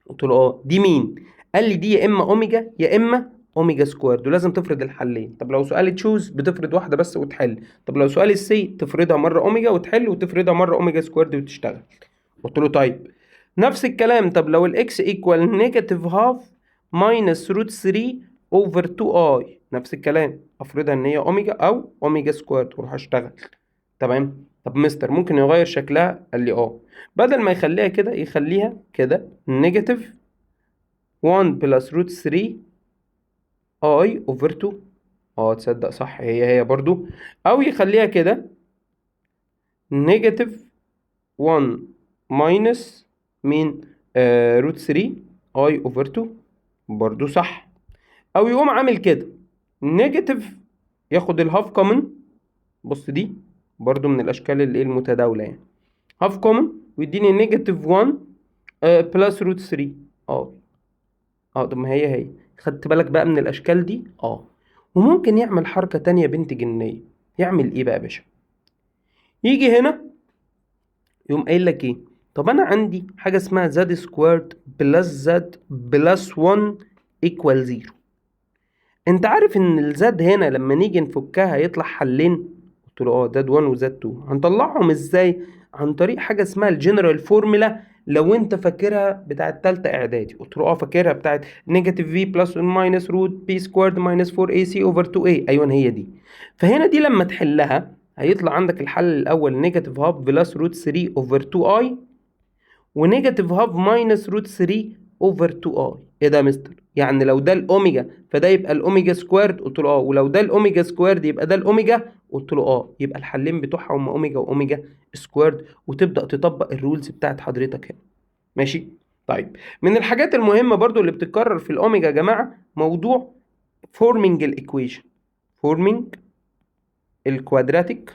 قلت له اه دي مين؟ قال لي دي يا اما اوميجا يا اما اوميجا سكوارد، ولازم تفرض الحلين. طب لو سؤال تشوز بتفرض واحده بس وتحل، طب لو سؤال السي تفرضها مره اوميجا وتحل، وتفرضها مره اوميجا سكوارد وتشتغل. قلت له طيب نفس الكلام، طب لو الاكس ايكوال نيجاتيف هاف ماينس روت 3 اوفر 2 اي، نفس الكلام افرضها ان هي اوميجا او اوميجا سكوارد واروح اشتغل. تمام. طب مستر ممكن يغير شكلها؟ قال لي اه، بدل ما يخليها كده يخليها كده نيجاتيف 1 بلس روت 3 اي اوفر 2. اه تصدق صح، هي برضو. او يخليها كده نيجاتيف 1 ماينس مين؟ روت 3 اي اوفر 2، برضو صح. او يقوم عامل كده نيجاتيف، ياخد الهاف كومن، بص دي برضو من الاشكال اللي المتداوله يعني، هاف كومن ويديني نيجاتيف 1 بلس روت 3 اه. طب ما هي خدت بالك بقى من الاشكال دي؟ وممكن يعمل حركه تانية بنت جنيه. يعمل ايه بقى يا باشا؟ يجي هنا يقوم قايل لك ايه؟ طب انا عندي حاجه اسمها زد سكوارد بلس زد بلس 1 ايكوال 0. انت عارف ان الزد هنا لما نيجي نفكها يطلع حلين؟ قلت له زد 1 وزد 2. هنطلعهم ازاي؟ عن طريق حاجه اسمها الجنرال فورمولا، لو انت فاكرها بتاعت تالتة اعدادي. قلت له فاكرها، بتاعت نيجاتيف في بلس ماينس روت بي سكوارد ماينس 4 اي سي اوفر 2 اي. ايوه هي دي. فهنا دي لما تحلها هيطلع عندك الحل الاول نيجاتيف هاف بلس روت 3 اوفر 2 اي، ونيجاتيف هاف ماينس روت 3 اوفر 2 اي. ايه ده يا مستر؟ يعني لو ده الاوميجا فده يبقى الاوميجا سكوارد؟ قلت له ولو ده الاوميجا سكوارد يبقى ده الاوميجا؟ قلت له يبقى الحلين بتوعها هم اوميجا واوميجا سكوارد، وتبدا تطبق الرولز بتاعت حضرتك هنا. ماشي. طيب من الحاجات المهمه برضو اللي بتتكرر في الاوميجا يا جماعه موضوع فورمينج الايكويشن، فورمينج الكوادراتيك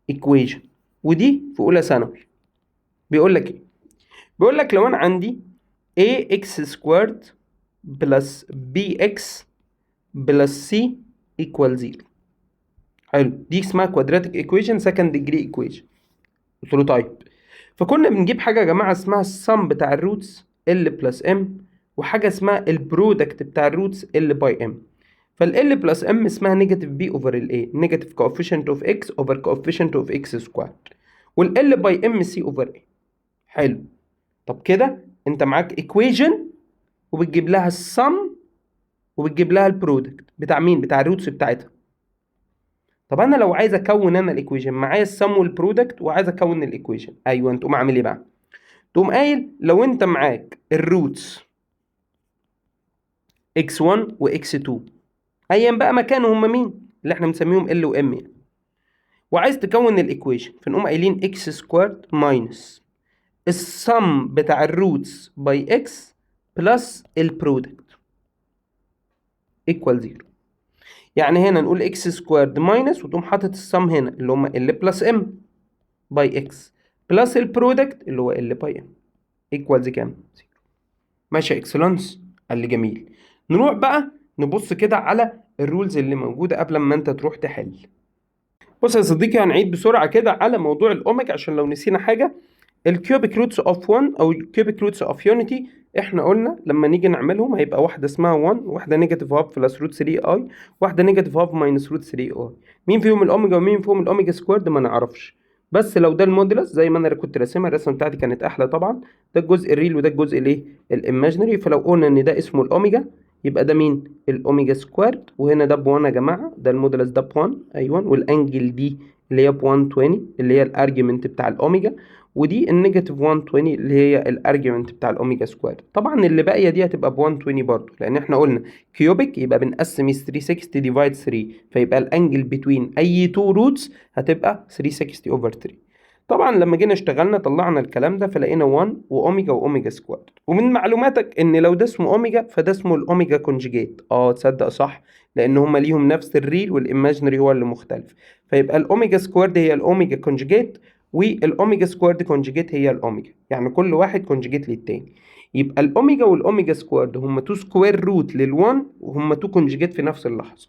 ايكويشن، ودي في اولى ثانوي. بيقول لك ايه؟ بيقول لك لو انا عندي ax سكوارد بلس bx بلس c equal 0. حلو، دي اسمها كوادراتيك ايكويشن سكند ديجري ايكويشن. قلت له طيب، فكنا بنجيب حاجه يا جماعه اسمها السم بتاع الروتس ال بلس ام، وحاجه اسمها البرودكت بتاع الروتس ال باي ام. فال بلس ام اسمها نيجاتيف بي اوفر الاي، نيجاتيف كوفيشنت اوف اكس اوفر كوفيشنت اوف اكس سكوارد، والال باي ام سي اوفر اي. حلو. طب كده انت معاك ايكويشن وبتجيب لها السم وبتجيب لها البرودكت بتاع مين؟ بتاع الروتس بتاعتها. طب انا لو عايز اكون انا الايكويشن، معايا السم والبرودكت وعايز اكون الايكويشن، ايوه انت تقوم عامل ايه بقى؟ تقوم قايل لو انت معاك الروتس x1 وx2 ايا بقى مكانهم هم مين اللي احنا مسميهم ال وام يعني، وعايز تكون الايكويشن، فنقوم قايلين x سكوارد ماينس السم بتاع الروتس باي x بلس البرودكت ايكوال 0. يعني هنا نقول اكس سكوارد ماينس وتقوم حاطط السم هنا اللي هم ال بلس ام باي اكس بلس البرودكت اللي هو ال باي ام ايكوالز كام؟ 0. ماشي يا اكسلانس؟ قال لي جميل. نروح بقى نبص كده على الرولز اللي موجوده قبل ما انت تروح تحل. بص يا صديقي هنعيد بسرعه كده على موضوع الاوميجا عشان لو نسينا حاجه. الكيوبيك روتس اوف 1 او الكيوبيك روتس اوف يونيتي، احنا قلنا لما نيجي نعملهم هيبقى واحده اسمها 1، واحده نيجاتيف هاف بلس روت 3 اي، واحده نيجاتيف هاف ماينس روت 3 اي. مين فيهم الاوميجا ومين فيهم الاوميجا سكوارد ما نعرفش، بس لو ده المودولس زي ما انا كنت راسمها، الرسمه بتاعتي كانت احلى طبعا، ده الجزء الريل وده الجزء الايه الايماجينري. فلو قلنا ان ده اسمه الاوميجا، يبقى ده مين؟ الاوميجا سكوارد. وهنا ده ب1 يا جماعه، ده المودولس ده ب1، ايوه. والانجل دي اللي هي ب 120 اللي هي الارجيومنت بتاع الاوميجا، ودي النيجاتيف 120 اللي هي الارجيومنت بتاع الاوميجا سكوارد. طبعا اللي باقيه دي هتبقى ب 120 برضه، لان احنا قلنا كيوبيك يبقى بنقسم 360 ديفايد 3، فيبقى الانجل بتوين اي تو روتس هتبقى 360 اوفر 3. طبعا لما جينا اشتغلنا طلعنا الكلام ده فلقينا 1 واوميجا واوميجا سكوارد. ومن معلوماتك ان لو ده اسمه اوميجا فده اسمه الاوميجا كونجيجيت. تصدق صح، لان هما ليهم نفس الريل والايماجينري هو اللي مختلف. فيبقى الاوميجا سكوارد هي الاوميجا كونجيجيت، والاوميجا سكوارد كونجيجيت هي الاوميجا، يعني كل واحد كونجيجيت للتاني. يبقى الاوميجا والاوميجا سكوارد هما تو سكوير روت لل1 وهما تو كونجيجيت في نفس اللحظه.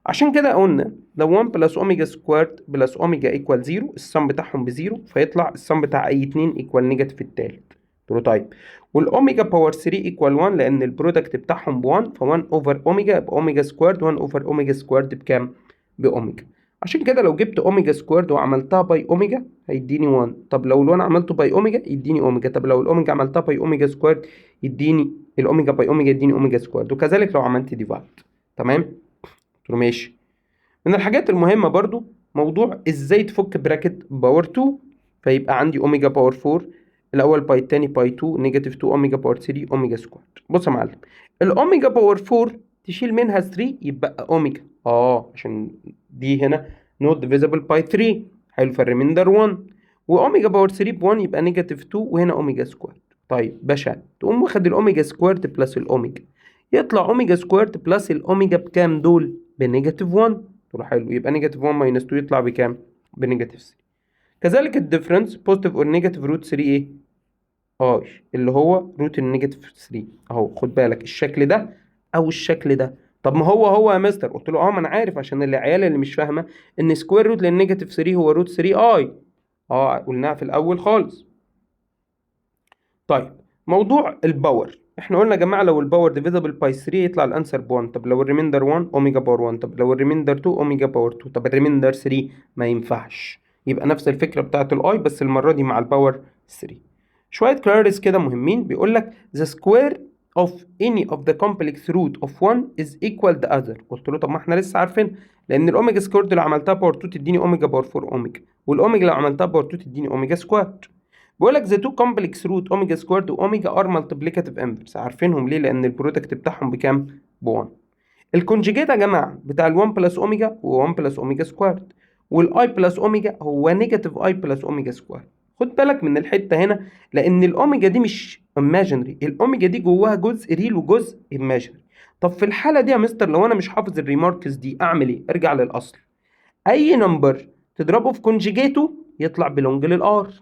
عشان كده قلنا لو 1 بلس اوميجا سكوارد بلس اوميجا ايكوال 0، السم بتاعهم بزيرو، فيطلع السم بتاع اي اتنين ايكوال نيجاتيف التالت. قلت له طيب، والاوميجا باور 3 ايكوال 1 لان البرودكت بتاعهم ب 1، ف1 اوفر اوميجا يبقى اوميجا سكوارد، 1 اوفر اوميجا سكوارد بكام؟ باوميجا. عشان كده لو جبت اوميجا سكوارد وعملتها باي اوميجا هيديني 1. طب لو ال1 عملته باي اوميجا يديني اوميجا. طب لو الاوميجا عملتها باي اوميجا سكوارد يديني الاوميجا باي اوميجا يديني اوميجا سكوارد، وكذلك لو عملت ديفايد. تمام؟ قلت له ماشي. من الحاجات المهمة برضو موضوع ازاي تفك براكت باور 2. فيبقى عندي اوميجا باور 4 الاول باي التاني باي 2 نيجاتيف 2 اوميجا باور 3 اوميجا سكوارد. بص يا معلم، الاوميجا باور 4 تشيل منها 3 يبقى اوميجا، عشان دي هنا نوت ديفيزبل باي 3. حلو، فالريميندر 1. واوميجا باور 3 ب 1 يبقى نيجاتيف 2 وهنا اوميجا سكوارد. طيب باشا، تقوم واخد الاوميجا سكوارد بلس الاوميجا، يطلع اوميجا سكوارد بلس الاوميجا بكام دول؟ بنيجاتيف 1. قلت له حلو، يبقى نيجاتيف 1 ماينس 2 يطلع بكام؟ بنيجاتيف 3. كذلك الديفرنس بوزيتيف اور نيجاتيف روت 3 ايه؟ اللي هو روت النيجاتيف 3 اهو. خد بالك الشكل ده او الشكل ده. طب ما هو يا مستر. قلت له ما انا عارف، عشان العيال اللي مش فاهمه ان سكوير روت للنيجاتيف 3 هو روت 3 اي. قلناها في الاول خالص. طيب موضوع الباور، احنا قلنا يا جماعه لو الباور ديفيزبل باي 3 يطلع الانسر ب 1. طب لو الريميندر 1 اوميجا باور 1. طب لو الريميندر 2 اوميجا باور 2. طب الريميندر 3 ما ينفعش. يبقى نفس الفكره بتاعت الاي بس المره دي مع الباور 3. شويه كلاريس كده مهمين، بيقول لك the square of any of the complex root of 1 is equal the other. قلت له طب ما احنا لسه عارفين، لان الاوميجا سكويرد لو عملتها باور 2 تديني اوميجا باور 4 اوميجا، والاوميجا لو عملتها باور 2 تديني اوميجا سكويرد. بيقول لك the two complex root اوميجا سكوارد واوميجا are multiplicative inverse. عارفينهم ليه؟ لان البرودكت بتاعهم بكام؟ ب 1. الكونجيجيت يا جماعه بتاع ال1 بلس اوميجا هو 1 بلس اوميجا سكوارد، والاي بلس اوميجا هو نيجاتيف اي بلس اوميجا سكوارد. خد بالك من الحته هنا، لان الاوميجا دي مش imaginary، الاوميجا دي جواها جزء ريل وجزء imaginary. طب في الحاله دي يا مستر لو انا مش حافظ الريماركس دي اعمل ايه؟ ارجع للاصل. اي نمبر تضربه في كونجيجيته يطلع بلونج للار،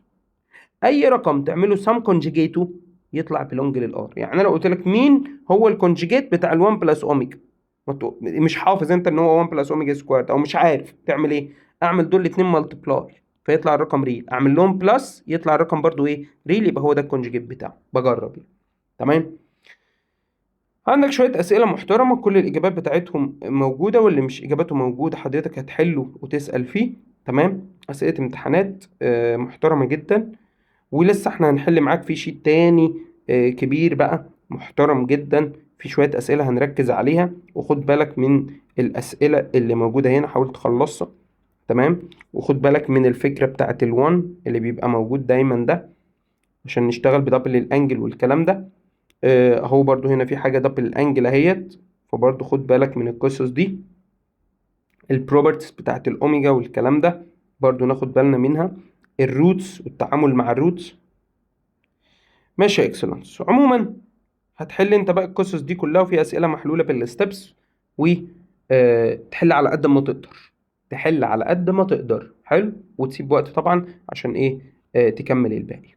اي رقم تعمله سام كونجيجيتو يطلع بلونج للار. يعني انا لو قلت لك مين هو الكونجيجيت بتاع ال1 بلس اوميجا، مش حافظ انت ان هو 1 بلس اوميجا سكوارد او مش عارف تعمل ايه، اعمل دول الاثنين ملتبلاي فيطلع الرقم ريل، اعمل لهم بلس يطلع الرقم برضو ايه؟ ريل، يبقى هو ده الكونجيجيت بتاعه. بجرب يعني. تمام. عندك شوية أسئلة محترمة كل الإجابات بتاعتهم موجودة، واللي مش إجاباته موجودة حضرتك هتحله وتسأل فيه. تمام. أسئلة امتحانات محترمة جدا. ولسه احنا هنحل معاك في شيت تاني كبير بقى محترم جدا، في شوية أسئلة هنركز عليها. وخد بالك من الأسئلة اللي موجودة هنا، حاول تخلصها. تمام. وخد بالك من الفكرة بتاعت الوان اللي بيبقى موجود دايما ده، عشان نشتغل بدبل الأنجل والكلام ده. اهو برضو هنا في حاجة دبل الأنجل اهيت، فبرضو خد بالك من القصص دي. البروبرتيز بتاعت الأوميجا والكلام ده برضو ناخد بالنا منها. الروتس والتعامل مع الروتس. ماشي يا اكسلانس. عموما هتحل انت بقى القصص دي كلها، وفي اسئله محلوله بالستبس، وتحل على قد ما تقدر. تحل على قد ما تقدر، حلو، وتسيب وقت طبعا عشان ايه؟ تكمل الباقي.